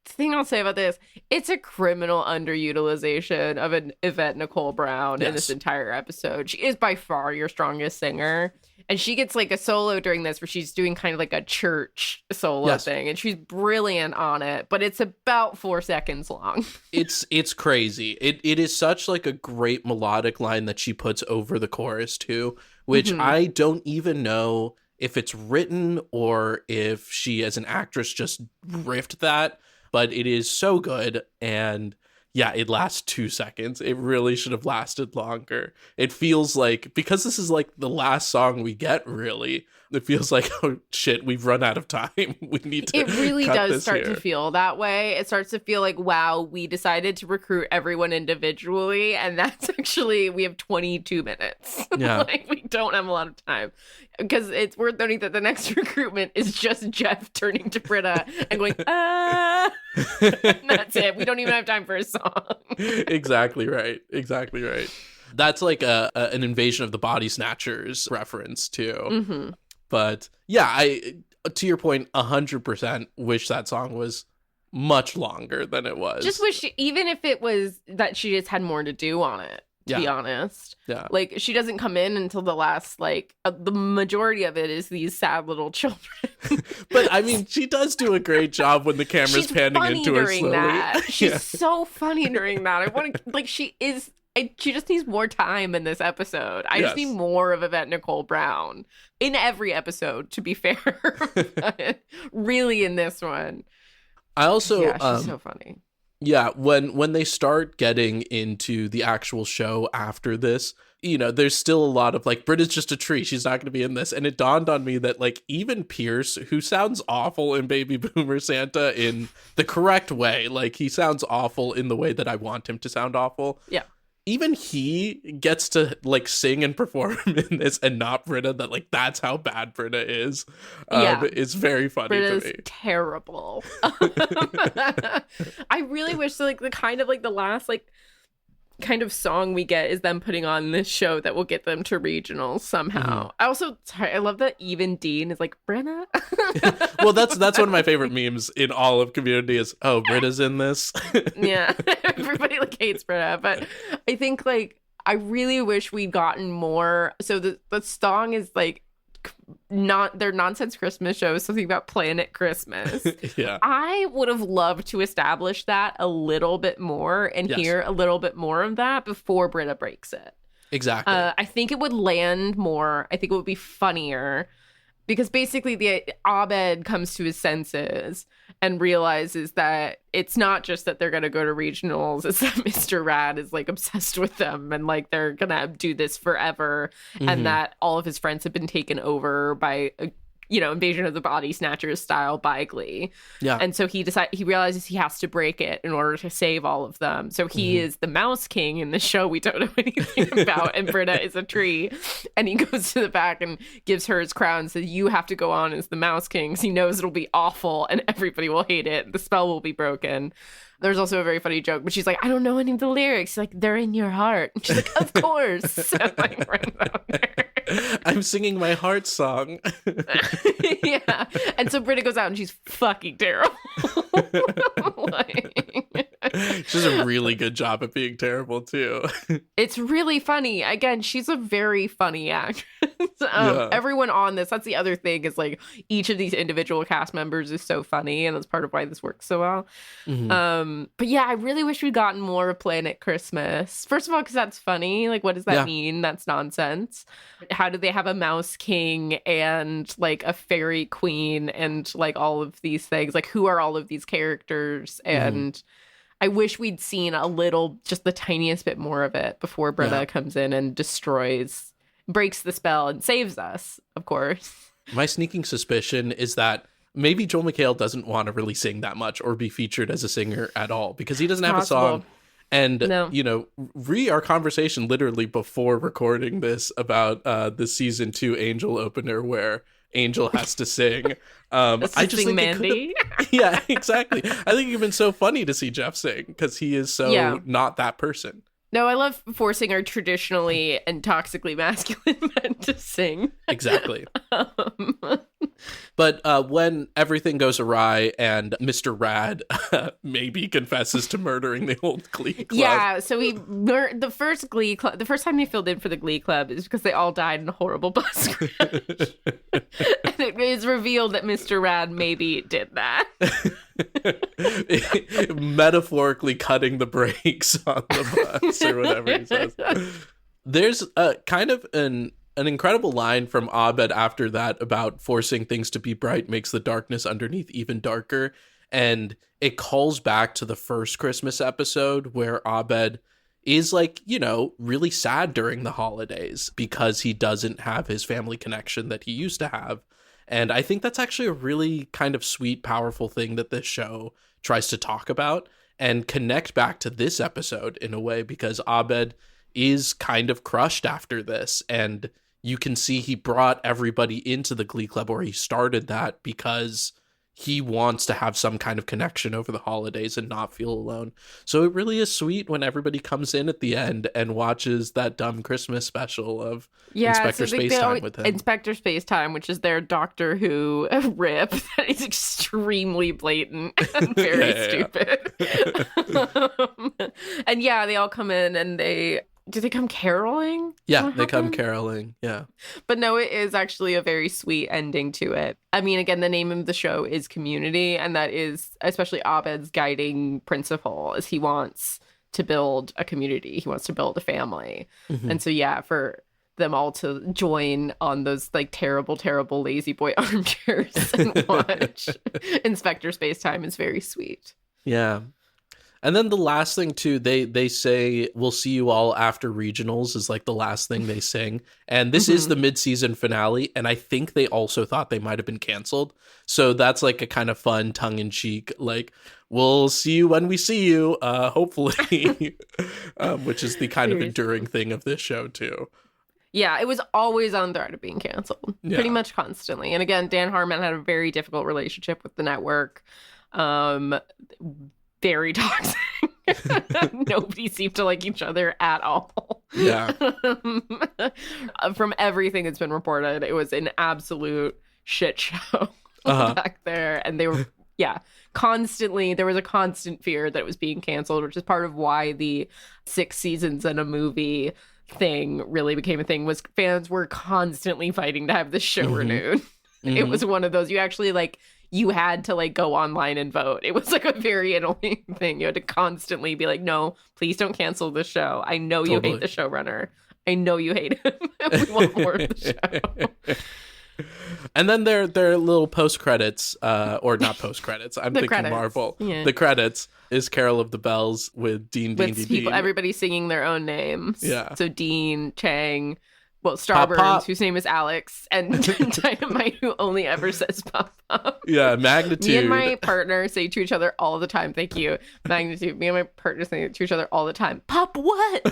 Thing I'll say about this, it's a criminal underutilization of an Yvette Nicole Brown in this entire episode. She is by far your strongest singer. And she gets like a solo during this where she's doing kind of like a church solo thing. And she's brilliant on it, but it's about 4 seconds long.
It's crazy. It is such like a great melodic line that she puts over the chorus too, which I don't even know if it's written or if she as an actress just riffed that, but it is so good. And yeah, it lasts 2 seconds. It really should have lasted longer. It feels like, because this is like the last song we get, really, it feels like, oh shit, we've run out of time. We need to.
It really does start
here.
to feel that way. It starts to feel like, wow, we decided to recruit everyone individually, and that's actually, we have 22 minutes.
Yeah.
Like, we don't have a lot of time. Because it's worth noting that the next recruitment is just Jeff turning to Britta and going, and that's it. We don't even have time for a song.
Exactly right. That's like an Invasion of the Body Snatchers reference too. But yeah, I to your point, 100% wish that song was much longer than it was.
Just wish, even if it was that she just had more to do on it. To be honest.
Yeah.
Like, she doesn't come in until the last, like, the majority of it is these sad little children.
But, I mean, she does do a great job when the camera's panning into her slowly.
That. She's so funny during that. I want to, like, she is She just needs more time in this episode. I just
Yes.
need more of Yvette Nicole Brown in every episode, to be fair. But really in this one.
I also
Yeah, she's so funny.
yeah, when they start getting into the actual show after this, you know, there's still a lot of like, Britta's just a tree. She's not going to be in this. And it dawned on me that like even Pierce, who sounds awful in Baby Boomer Santa in the correct way, like he sounds awful in the way that I want him to sound awful.
Yeah.
Even he gets to like sing and perform in this, and not Britta. That like that's how bad Britta is.
Yeah.
It's very funny
Britta's
to me.
terrible. I really wish like the kind of like the last like kind of song we get is them putting on this show that will get them to regionals somehow. I love that even Dean is like, Brenna.
Well, that's one of my favorite memes in all of Community is, oh, Britta's in this.
Yeah, everybody like hates Britta, but I think like I really wish we'd gotten more. So the song is like not their nonsense Christmas show is something about Planet Christmas.
Yeah.
I would have loved to establish that a little bit more and hear a little bit more of that before Britta breaks it.
Exactly.
I think it would land more. I think it would be funnier because basically the Abed comes to his senses and realizes that it's not just that they're going to go to regionals, it's that Mr. Rad is like obsessed with them and like they're going to do this forever, and that all of his friends have been taken over by Invasion of the Body Snatchers style by Glee.
Yeah.
And so he realizes he has to break it in order to save all of them. So he is the Mouse King in the show we don't know anything about, and Britta is a tree. And he goes to the back and gives her his crown and says, you have to go on as the Mouse King. So he knows it'll be awful and everybody will hate it. The spell will be broken. There's also a very funny joke, but she's like, I don't know any of the lyrics. She's like, they're in your heart. And she's like, of course. So, like, right out there.
I'm singing my heart song.
Yeah. And so Britta goes out and she's fucking terrible.
She does a really good job at being terrible, too.
It's really funny. Again, she's a very funny actress. Everyone on this, that's the other thing, is like each of these individual cast members is so funny, and that's part of why this works so well. But yeah, I really wish we'd gotten more of Planet Christmas. First of all, because that's funny. Like, what does that mean? That's nonsense. How do they have a Mouse King and like a fairy queen and like all of these things? Like, who are all of these characters? And I wish we'd seen a little, just the tiniest bit more of it before Britta comes in and breaks the spell and saves us, of course.
My sneaking suspicion is that maybe Joel McHale doesn't want to really sing that much or be featured as a singer at all because he doesn't have a song. And, our conversation literally before recording this about the season 2 Angel opener where Angel has to sing. I just think
Mandy.
Yeah, exactly. I think it'd been so funny to see Jeff sing because he is so not that person.
No, I love forcing our traditionally and toxically masculine men to sing.
Exactly. But when everything goes awry and Mr. Rad maybe confesses to murdering the old Glee Club.
Yeah, so the first time he filled in for the Glee Club is because they all died in a horrible bus crash. And it is revealed that Mr. Rad maybe did that.
Metaphorically cutting the brakes on the bus or whatever he says. There's kind of an incredible line from Abed after that about forcing things to be bright makes the darkness underneath even darker. And it calls back to the first Christmas episode where Abed is like, really sad during the holidays because he doesn't have his family connection that he used to have. And I think that's actually a really kind of sweet, powerful thing that this show tries to talk about and connect back to this episode in a way, because Abed is kind of crushed after this. And you can see he brought everybody into the Glee Club, or he started that because he wants to have some kind of connection over the holidays and not feel alone. So it really is sweet when everybody comes in at the end and watches that dumb Christmas special of Inspector Spacetime with him.
Inspector Spacetime, which is their Doctor Who rip that is extremely blatant and very stupid. And they all come in and do they come caroling?
Yeah, they come caroling. Yeah.
But no, it is actually a very sweet ending to it. I mean, again, the name of the show is Community, and that is especially Abed's guiding principle, is he wants to build a community. He wants to build a family.
Mhm.
And so, yeah, for them all to join on those like terrible, terrible lazy boy armchairs and watch Inspector Spacetime is very sweet.
Yeah. And then the last thing too, they say we'll see you all after regionals is like the last thing they sing. And this is the mid-season finale, and I think they also thought they might have been canceled. So that's like a kind of fun tongue-in-cheek, like, we'll see you when we see you, hopefully, which is the kind of enduring thing of this show too.
Yeah, it was always on threat of being canceled, pretty much constantly. And again, Dan Harmon had a very difficult relationship with the network. Very toxic. Nobody seemed to like each other at all.
Yeah.
From everything that's been reported, it was an absolute shit show back there. And they were, constantly, there was a constant fear that it was being canceled, which is part of why the 6 seasons in a movie thing really became a thing, was fans were constantly fighting to have this show renewed. It was one of those, you actually like, you had to like go online and vote. It was like a very annoying thing. You had to constantly be like, no, please don't cancel the show. I know you hate the showrunner. I know you hate him. We want more of the show.
And then their little post credits, or not post credits. I'm thinking
credits.
Marvel.
Yeah.
The credits is Carol of the Bells with Dean.
Everybody singing their own names.
Yeah.
So Dean, Chang, Starburns,
Pop.
whose name is Alex, and Dynamite, who only ever says Pop Pop.
Yeah, Magnitude.
Me and my partner say to each other all the time, thank you, Magnitude. Me and my partner say to each other all the time, Pop what?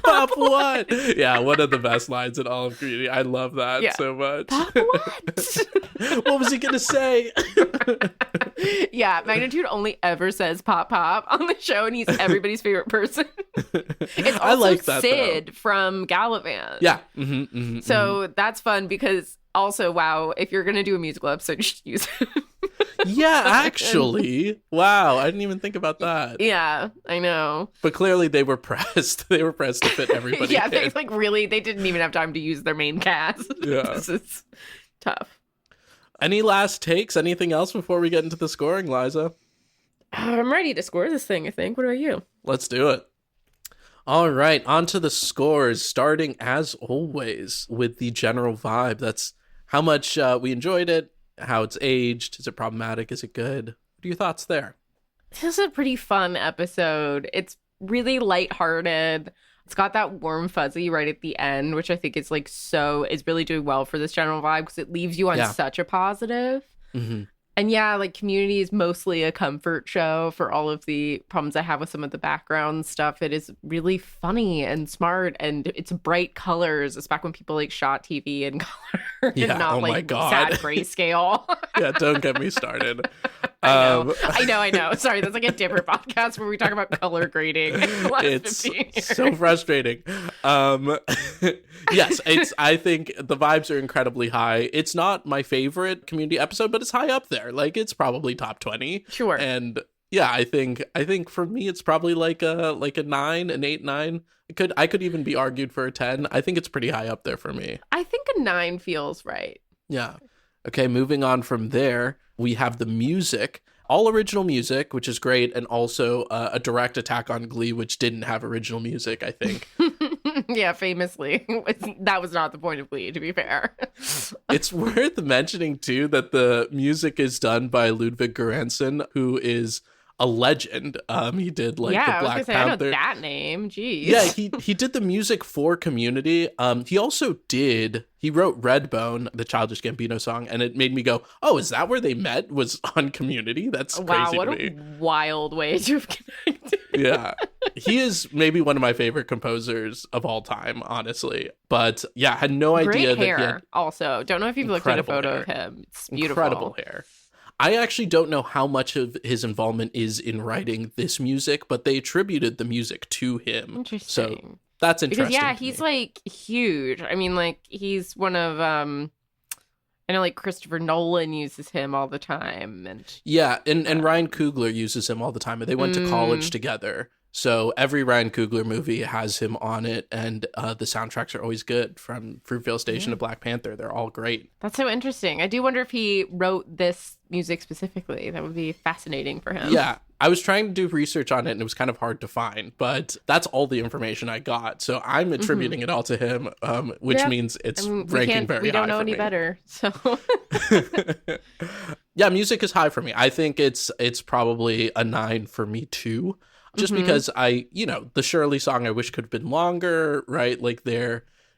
Pop what? Yeah, one of the best lines in all of Greedy. I love that so much.
Pop what?
What was he going to say?
Yeah, Magnitude only ever says Pop Pop on the show, and he's everybody's favorite person. It's also
I like that,
Sid from Gallivant.
Yeah.
So that's fun because also, wow, if you're going to do a musical episode, you should use him.
Yeah, actually. Wow, I didn't even think about that.
Yeah, I know.
But clearly they were pressed. They were pressed to fit everybody.
Yeah, they didn't even have time to use their main cast.
Yeah.
This is tough.
Any last takes? Anything else before we get into the scoring, Liza?
I'm ready to score this thing, I think. What about you?
Let's do it. All right, on to the scores, starting as always with the general vibe. That's how much we enjoyed it, how it's aged. Is it problematic? Is it good? What are your thoughts there?
This is a pretty fun episode. It's really lighthearted. It's got that warm fuzzy right at the end, which I think is like is really doing well for this general vibe because it leaves you on such a positive. And yeah, like Community is mostly a comfort show for all of the problems I have with some of the background stuff. It is really funny and smart, and it's bright colors. It's back when people like shot TV in color and not
my
like
God.
sad grayscale.
Yeah, don't get me started.
I know. Sorry, that's like a different podcast where we talk about color grading.
It's so frustrating. Yes, I think the vibes are incredibly high. It's not my favorite Community episode, but it's high up there. Like it's probably top 20.
Sure.
And yeah, I think for me it's probably like a 9, an 8, 9. I could even be argued for a 10. I think it's pretty high up there for me.
I think a 9 feels right.
Yeah. Okay, moving on from there, we have the music. All original music, which is great, and also a direct attack on Glee, which didn't have original music, I think.
Yeah, famously. That was not the point of Glee, to be fair.
It's worth mentioning, too, that the music is done by Ludwig Göransson, who is a legend. He did like the Black Panther.
I know that name. Jeez.
Yeah, he did the music for Community. He also he wrote Redbone, the Childish Gambino song, and it made me go, oh, is that where they met? Was on Community? That's crazy
what
to me.
A wild way to have connected.
Yeah. He is maybe one of my favorite composers of all time, honestly. But yeah, I had no idea
Great hair,
that he had
also. Don't know if you've looked at a photo of him. It's beautiful.
Incredible hair. I actually don't know how much of his involvement is in writing this music, but they attributed the music to him.
Interesting.
So that's interesting.
Because, yeah, he's like huge. I mean, like he's one of I know like Christopher Nolan uses him all the time, and
yeah, and Ryan Coogler uses him all the time. They went to college together, So every Ryan Coogler movie has him on it, and the soundtracks are always good, from Fruitvale Station to Black Panther. They're all great.
That's so interesting. I do wonder if he wrote this music specifically. That would be fascinating for him.
Yeah, I was trying to do research on it, and it was kind of hard to find, but that's all the information I got. So I'm attributing it all to him, which means it's ranking very high.
We don't know
for
any
me.
better. So
yeah, music is high for me. I think it's probably a 9 for me too. Just because the Shirley song I wish could have been longer, right? Like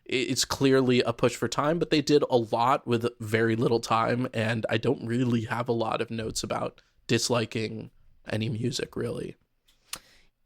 it's clearly a push for time, but they did a lot with very little time, and I don't really have a lot of notes about disliking any music, really.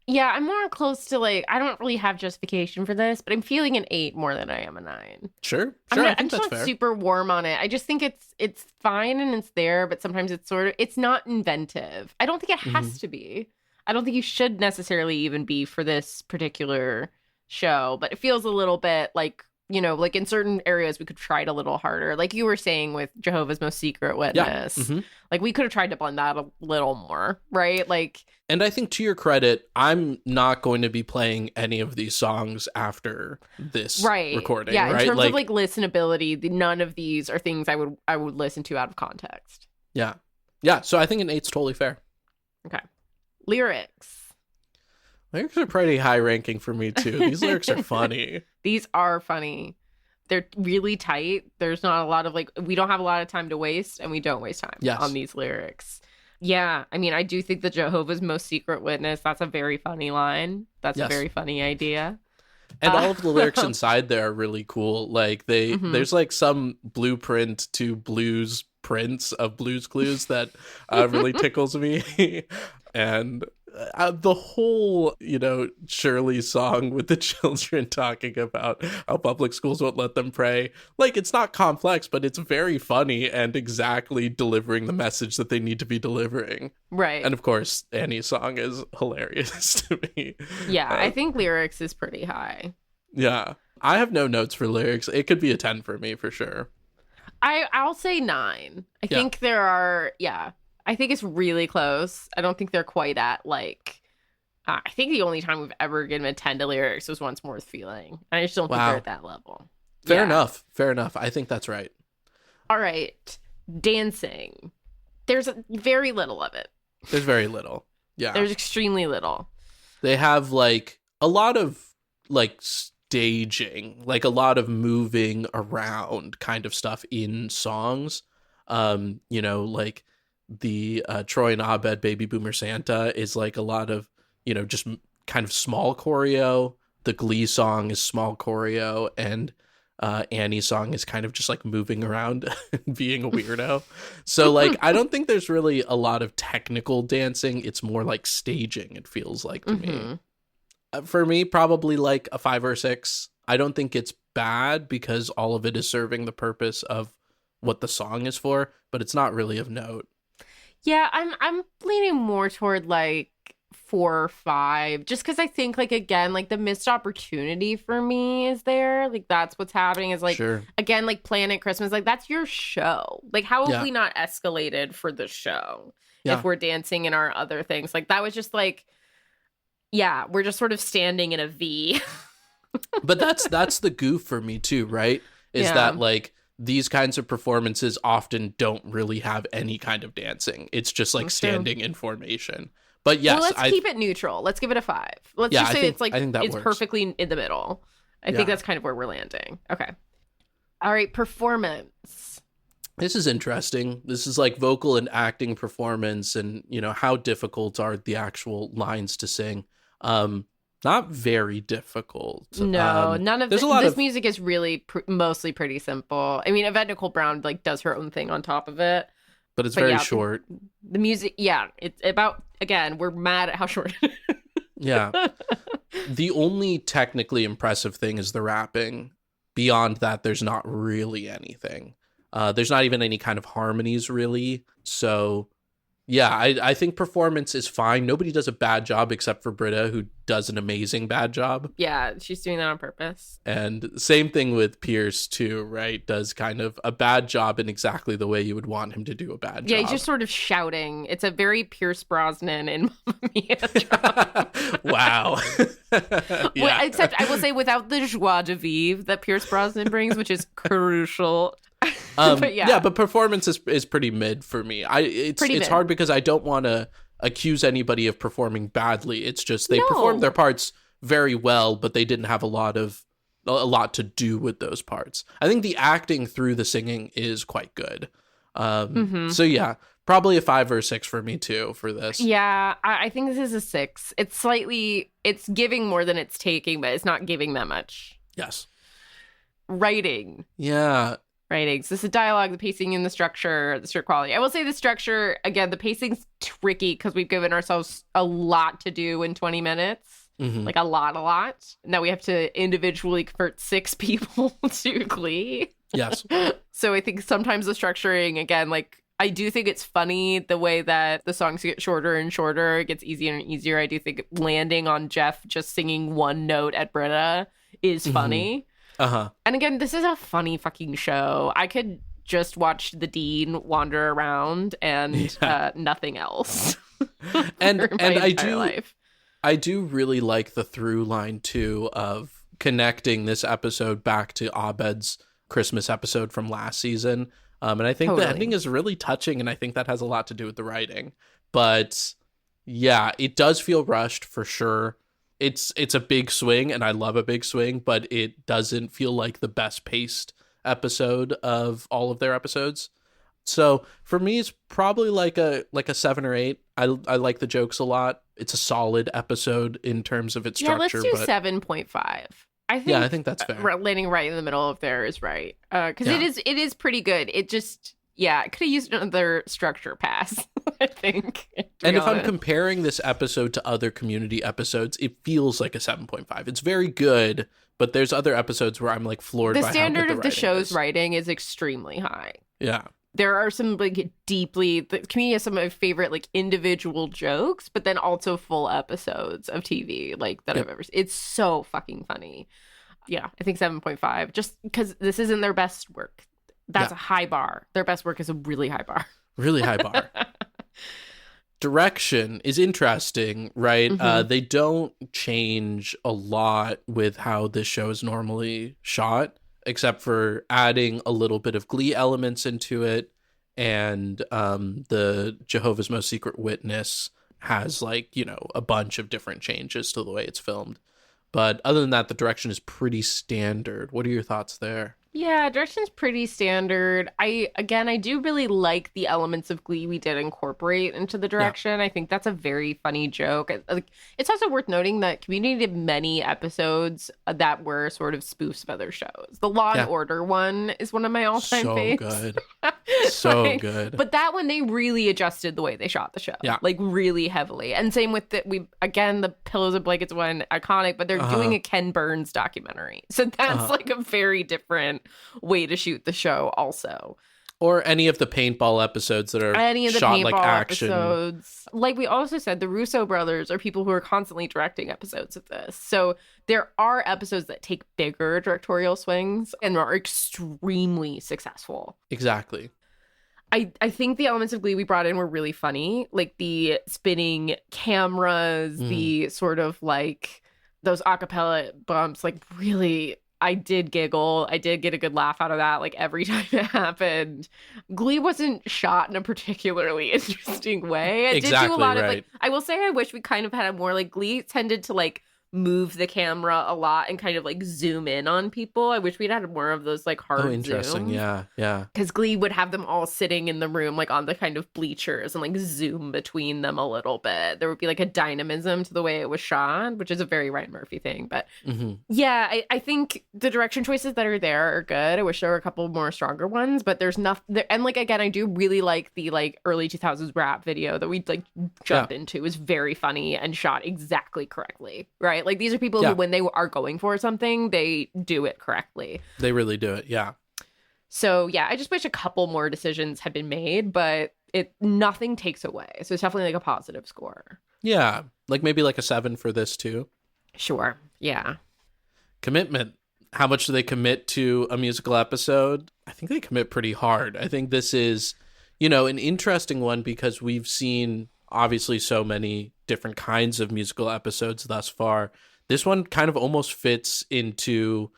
yeah, I'm more close to I don't really have justification for this, but I'm feeling an 8 more than I am a 9.
Sure,
I'm
I think
just
that's
not
fair.
super warm on it. I just think it's fine and it's there, but sometimes it's not inventive. I don't think it has to be. I don't think you should necessarily even be for this particular show, but it feels a little bit like in certain areas we could try it a little harder. Like you were saying with Jehovah's Most Secret Witness.
Yeah.
Like we could have tried to blend that a little more, right?
And I think, to your credit, I'm not going to be playing any of these songs after this recording.
Yeah, in
right?
terms of listenability, none of these are things I would listen to out of context.
Yeah. So I think an 8's totally fair.
Okay. Lyrics
are pretty high ranking for me too. These lyrics are funny.
These are funny. They're really tight. There's not a lot of we don't have a lot of time to waste, and we don't waste time on these lyrics. Yeah, I mean, I do think the Jehovah's Most Secret Witness, that's a very funny line. That's a very funny idea.
And all of the lyrics inside there are really cool. There's some blueprint to blues prints of Blues Clues that really tickles me. And the whole, Shirley song with the children talking about how public schools won't let them pray. It's not complex, but it's very funny and exactly delivering the message that they need to be delivering.
Right.
And of course, Annie's song is hilarious to me.
Yeah, I think lyrics is pretty high.
Yeah. I have no notes for lyrics. It could be a 10 for me for sure.
I'll say 9. I think there are, I think it's really close. I don't think they're quite at I think the only time we've ever given a 10 to lyrics was Once More with Feeling. And I just don't think they're at that level.
Fair enough. I think that's right.
All right. Dancing. There's very little of it.
There's very little. Yeah.
There's extremely little.
They have a lot of staging, a lot of moving around kind of stuff in songs. The Troy and Abed Baby Boomer Santa is a lot of, just kind of small choreo. The Glee song is small choreo, and Annie's song is kind of just moving around and being a weirdo. So I don't think there's really a lot of technical dancing. It's more staging, it feels to me. For me, probably a 5 or 6. I don't think it's bad because all of it is serving the purpose of what the song is for, but it's not really of note.
Yeah, I'm leaning more toward 4 or 5, just because I think again the missed opportunity for me is there. That's what's happening is
Sure.
Again, Planet Christmas, that's your show. How have we not escalated for the show if we're dancing in our other things? That was just we're just sort of standing in a V.
But that's the goof for me too, right? Is that these kinds of performances often don't really have any kind of dancing. It's just standing in formation. But yes,
let's keep it neutral. Let's give it a 5. Let's just say I think that it's works. Perfectly in the middle. I think that's kind of where we're landing. Okay. All right, performance.
This is interesting. This is vocal and acting performance, and how difficult are the actual lines to sing. Not very difficult.
No, none of this. Music is really mostly pretty simple. I mean, Yvette Nicole Brown does her own thing on top of it,
but it's very short.
The music, it's about, again, we're mad at how short it is.
Yeah. The only technically impressive thing is the rapping. Beyond that, there's not really anything. There's not even any kind of harmonies, really. So Yeah, I think performance is fine. Nobody does a bad job except for Britta, who does an amazing bad job.
Yeah, she's doing that on purpose.
And same thing with Pierce, too, right? Does kind of a bad job in exactly the way you would want him to do a bad job.
Yeah, he's just sort of shouting. It's a very Pierce Brosnan in Mamma Mia job.
Wow.
Yeah. Well, except I will say without the joie de vivre that Pierce Brosnan brings, which is crucial.
But performance is pretty mid for me. It's hard because I don't want to accuse anybody of performing badly. It's just they performed their parts very well, but they didn't have a lot to do with those parts. I think the acting through the singing is quite good. So yeah, probably a 5 or a 6 for me too for this.
Yeah, I think this is a 6. It's giving more than it's taking, but it's not giving that much.
Yes.
Writing.
Yeah.
Writing. So this is dialogue, the pacing, and the structure, the strict quality. I will say the structure, again, the pacing's tricky because we've given ourselves a lot to do in 20 minutes. Like a lot. Now we have to individually convert 6 people to Glee.
Yes.
So I think sometimes the structuring, again, like I do think it's funny the way that the songs get shorter and shorter. It gets easier and easier. I do think landing on Jeff just singing one note at Britta is funny.
Uh-huh.
And again, this is a funny fucking show. I could just watch the Dean wander around and nothing else.
and I do really like the through line too of connecting this episode back to Abed's Christmas episode from last season. And I think the ending is really touching, and I think that has a lot to do with the writing. But yeah, it does feel rushed for sure. It's a big swing, and I love a big swing, but it doesn't feel like the best paced episode of all of their episodes. So for me, it's probably like a 7 or 8. I like the jokes a lot. It's a solid episode in terms of its structure.
Yeah, let's do 7.5. I think
that's fair.
Landing right in the middle of there is right. Because it is pretty good. It just, it could have used another structure pass, I think.
And if I'm comparing this episode to other Community episodes, it feels like a 7.5. It's very good, but there's other episodes where I'm like floored by how good the
standard of the show's
is.
Writing is extremely high.
Yeah.
There are some the Community has some of my favorite like individual jokes, but then also full episodes of TV that I've ever seen. It's so fucking funny. Yeah, I think 7.5, just because this isn't their best work. That's a high bar. Their best work is a really high bar. Really
high bar. Direction is interesting, right? They don't change a lot with how this show is normally shot, except for adding a little bit of Glee elements into it. And the Jehovah's Most Secret Witness has a bunch of different changes to the way it's filmed. But other than that, the direction is pretty standard. What are your thoughts there?
Yeah, direction's pretty standard. I do really like the elements of Glee we did incorporate into the direction. Yeah. I think that's a very funny joke. It's also worth noting that Community did many episodes that were sort of spoofs of other shows. The Law and Order one is one of my all-time faves.
Good. So good.
But that one, they really adjusted the way they shot the show. Yeah. Really heavily. And same with the Pillows and Blankets one, iconic, but they're doing a Ken Burns documentary. So that's a very different way to shoot the show also.
Or any of the paintball episodes that are shot like action.
Episodes. Like we also said, the Russo brothers are people who are constantly directing episodes of this. So there are episodes that take bigger directorial swings and are extremely successful.
Exactly.
I think the elements of Glee we brought in were really funny. Like the spinning cameras, the sort of those acapella bumps, really... I did giggle. I did get a good laugh out of that every time it happened. Glee wasn't shot in a particularly interesting way. It did do a lot of I will say I wish we kind of had a more Glee tended to move the camera a lot and kind of zoom in on people. I wish we'd had more of those hard
interesting
zooms.
Yeah
because Glee would have them all sitting in the room on the kind of bleachers and zoom between them a little bit. There would be a dynamism to the way it was shot, which is a very Ryan Murphy thing. But I think the direction choices that are there are good. I wish there were a couple more stronger ones, but there's nothing. And again, I do really like the early 2000s rap video that we jumped into. It was very funny and shot exactly correctly, right? These are people who, when they are going for something, they do it correctly.
They really do it, yeah.
So, I just wish a couple more decisions had been made, but nothing takes away. So it's definitely like a positive score.
Yeah, like maybe like a 7 for this too.
Sure. Yeah.
Commitment. How much do they commit to a musical episode? I think they commit pretty hard. I think this is, an interesting one because we've seen obviously so many different kinds of musical episodes thus far. This one kind of almost fits into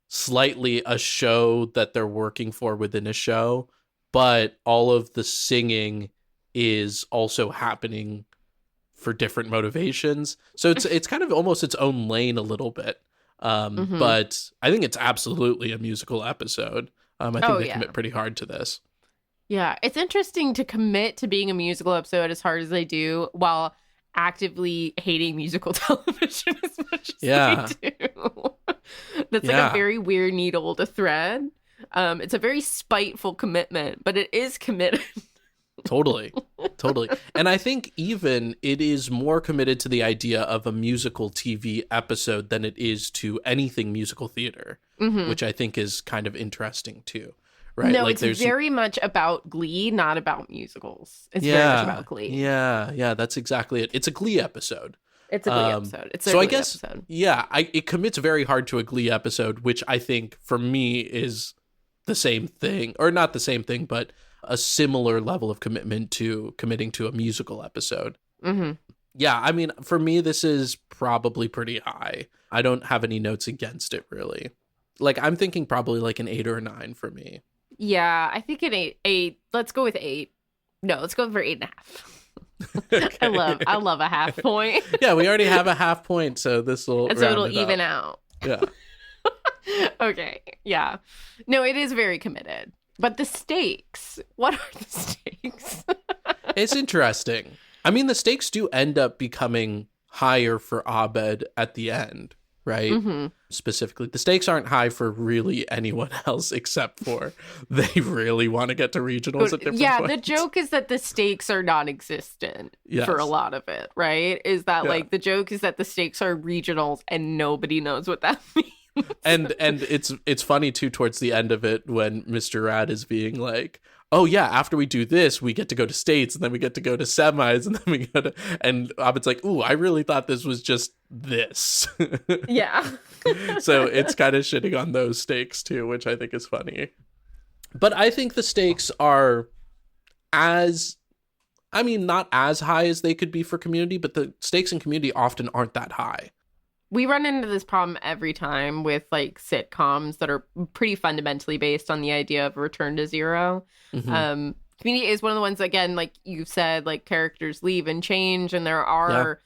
slightly a show that they're working for within a show, but all of the singing is also happening for different motivations. So it's kind of almost its own lane a little bit. But I think it's absolutely a musical episode. I think they commit pretty hard to this.
Yeah, it's interesting to commit to being a musical episode as hard as they do while actively hating musical television as much as they do. That's like a very weird needle to thread. It's a very spiteful commitment, but it is committed.
Totally. And I think even it is more committed to the idea of a musical TV episode than it is to anything musical theater, which I think is kind of interesting too. Right?
No, like it's very much about Glee, not about musicals. It's very much about Glee.
Yeah, that's exactly it. It's a Glee episode.
It's a Glee episode. It's a
so
Glee
I guess,
episode.
Yeah, it commits very hard to a Glee episode, which I think for me is the same thing, or not the same thing, but a similar level of commitment to committing to a musical episode. Yeah, I mean, for me, this is probably pretty high. I don't have any notes against it, really. Like, I'm thinking probably like an 8 or a 9 for me.
Yeah, I think an 8. Let's go with 8. No, let's go for 8.5. Okay. I love a half point.
Yeah, we already have a half point, so this will
and so it'll even out.
Yeah.
Okay. Yeah. No, it is very committed. But the stakes, what are the stakes?
It's interesting. I mean, the stakes do end up becoming higher for Abed at the end, right? Specifically, the stakes aren't high for really anyone else except for they really want to get to regionals at different points.
The joke is that the stakes are non-existent for a lot of it, right? Is that like the joke is that the stakes are regionals and nobody knows what that means.
And it's funny too towards the end of it when Mr. Rad is being like, oh yeah, after we do this we get to go to states and then we get to go to semis and then we go to, and Abed's like, ooh, I really thought this was just this.
Yeah.
So it's kind of shitting on those stakes too, which I think is funny. But I think the stakes are not as high as they could be for Community, but the stakes in Community often aren't that high.
We run into this problem every time with like sitcoms that are pretty fundamentally based on the idea of a return to zero. Community is one of the ones, again, like you said, like characters leave and change, and there are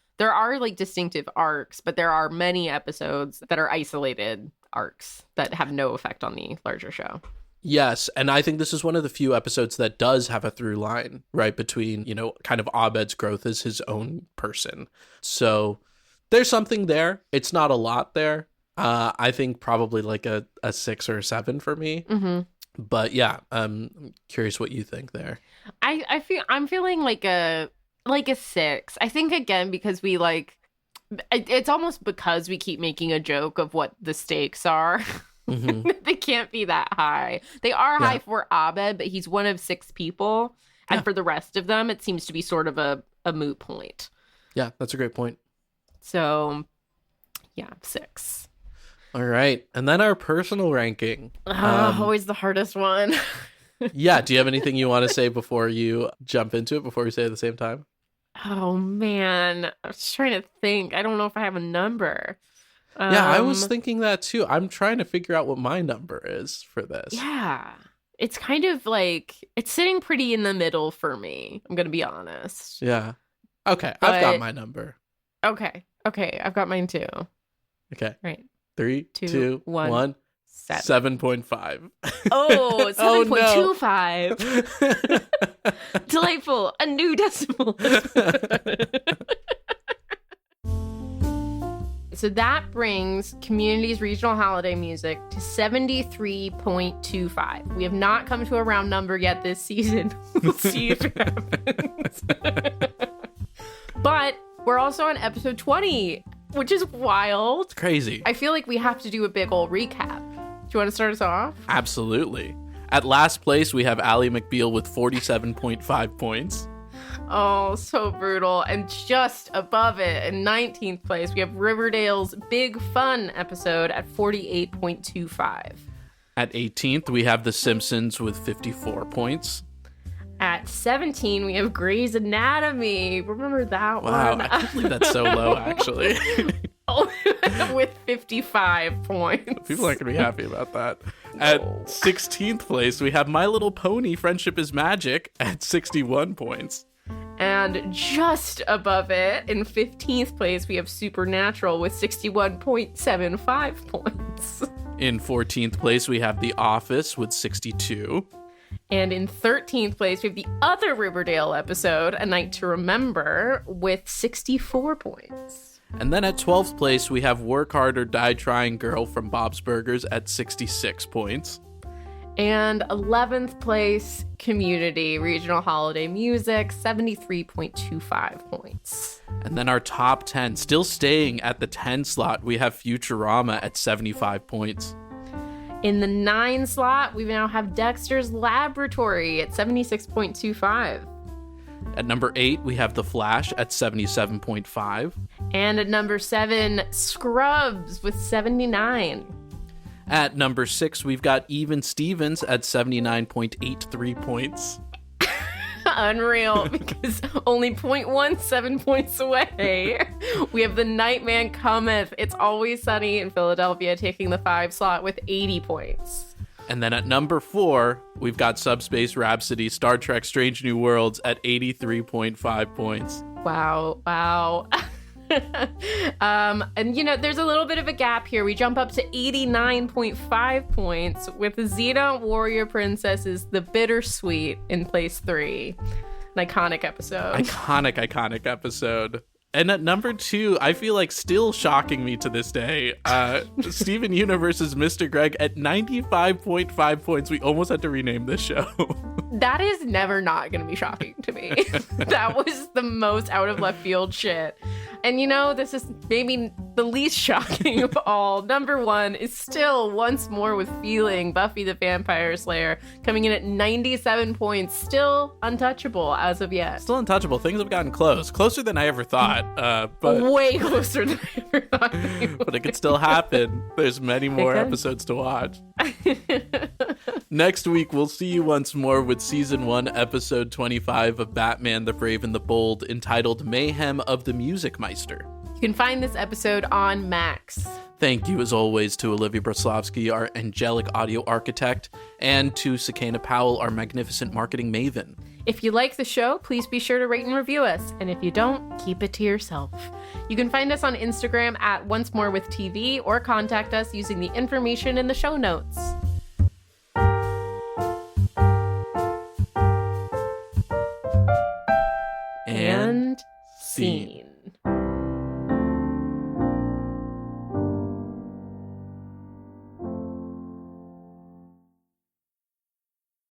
like distinctive arcs, but there are many episodes that are isolated arcs that have no effect on the larger show.
Yes, and I think this is one of the few episodes that does have a through line, right, between, kind of Abed's growth as his own person. So there's something there. It's not a lot there. I think probably like a 6 or a 7 for me. But yeah, I'm curious what you think there.
I'm feeling like a 6. I think, again, because we like it's almost because we keep making a joke of what the stakes are. They can't be that high. They are high for Abed, but he's one of 6 people, and for the rest of them it seems to be sort of a moot point.
Yeah, that's a great point.
So, yeah, 6.
All right. And then our personal ranking.
Always the hardest one.
Yeah. Do you have anything you want to say before you jump into it, before we say it at the same time?
Oh, man. I was trying to think. I don't know if I have a number.
Yeah, I was thinking that too. I'm trying to figure out what my number is for this.
Yeah. It's kind of like, it's sitting pretty in the middle for me. I'm going to be honest.
Yeah. Okay. I've got my number.
Okay. I've got mine too.
Okay.
Right.
3, 2, 1. 7.5.
Oh, 7.25. No. Delightful. A new decimal. So that brings Community's regional holiday music to 73.25. We have not come to a round number yet this season. We'll see if it happens. But we're also on episode 20, which is wild.
It's crazy.
I feel like we have to do a big old recap. Do you want to start us off?
Absolutely. At last place, we have Ally McBeal with 47.5 points.
Oh, so brutal. And just above it, in 19th place, we have Riverdale's Big Fun episode at 48.25.
At 18th, we have The Simpsons with 54 points.
At 17, we have Grey's Anatomy. Remember that
Wow,
one?
I can't believe that's so low, actually.
Oh, with 55 points.
People aren't going to be happy about that. At 16th place, we have My Little Pony, Friendship is Magic at 61 points.
And just above it, in 15th place, we have Supernatural with 61.75 points.
In 14th place, we have The Office with 62.
And in 13th place, we have the other Riverdale episode, A Night to Remember, with 64 points.
And then at 12th place, we have Work Hard or Die Trying Girl from Bob's Burgers at 66 points.
And 11th place, Community, Regional Holiday Music, 73.25 points.
And then our top 10, still staying at the 10 slot, we have Futurama at 75 points.
In the 9 slot, we now have Dexter's Laboratory at 76.25.
At number 8, we have The Flash at 77.5.
And at number 7, Scrubs with 79.
At number 6, we've got Even Stevens at 79.83 points.
Unreal, because only 0.17 points away, we have The Nightman Cometh, It's Always Sunny in Philadelphia, taking the 5 slot with 80 points.
And then at number 4, we've got Subspace Rhapsody, Star Trek Strange New Worlds at 83.5 points.
Wow. And there's a little bit of a gap here. We jump up to 89.5 points with Xena Warrior Princess's The Bittersweet in place 3. An iconic episode.
Iconic episode. And at number 2, I feel like still shocking me to this day, Steven Universe's Mr. Greg at 95.5 points. We almost had to rename this show.
That is never not going to be shocking to me. That was the most out of left field shit. And this is maybe the least shocking of all. Number 1 is still Once More with Feeling, Buffy the Vampire Slayer, coming in at 97 points. Still untouchable as of yet.
Still untouchable. Things have gotten close. Closer than I ever thought. But
way closer than I ever thought they would.
But it could still happen. There's many more episodes to watch. Next week, we'll see you once more with Season 1, Episode 25 of Batman the Brave and the Bold, entitled Mayhem of the Music Meister.
You can find this episode on Max.
Thank you, as always, to Olivia Broslovsky, our angelic audio architect, and to Sakana Powell, our magnificent marketing maven.
If you like the show, please be sure to rate and review us. And if you don't, keep it to yourself. You can find us on Instagram at Once More with TV or contact us using the information in the show notes. And scene.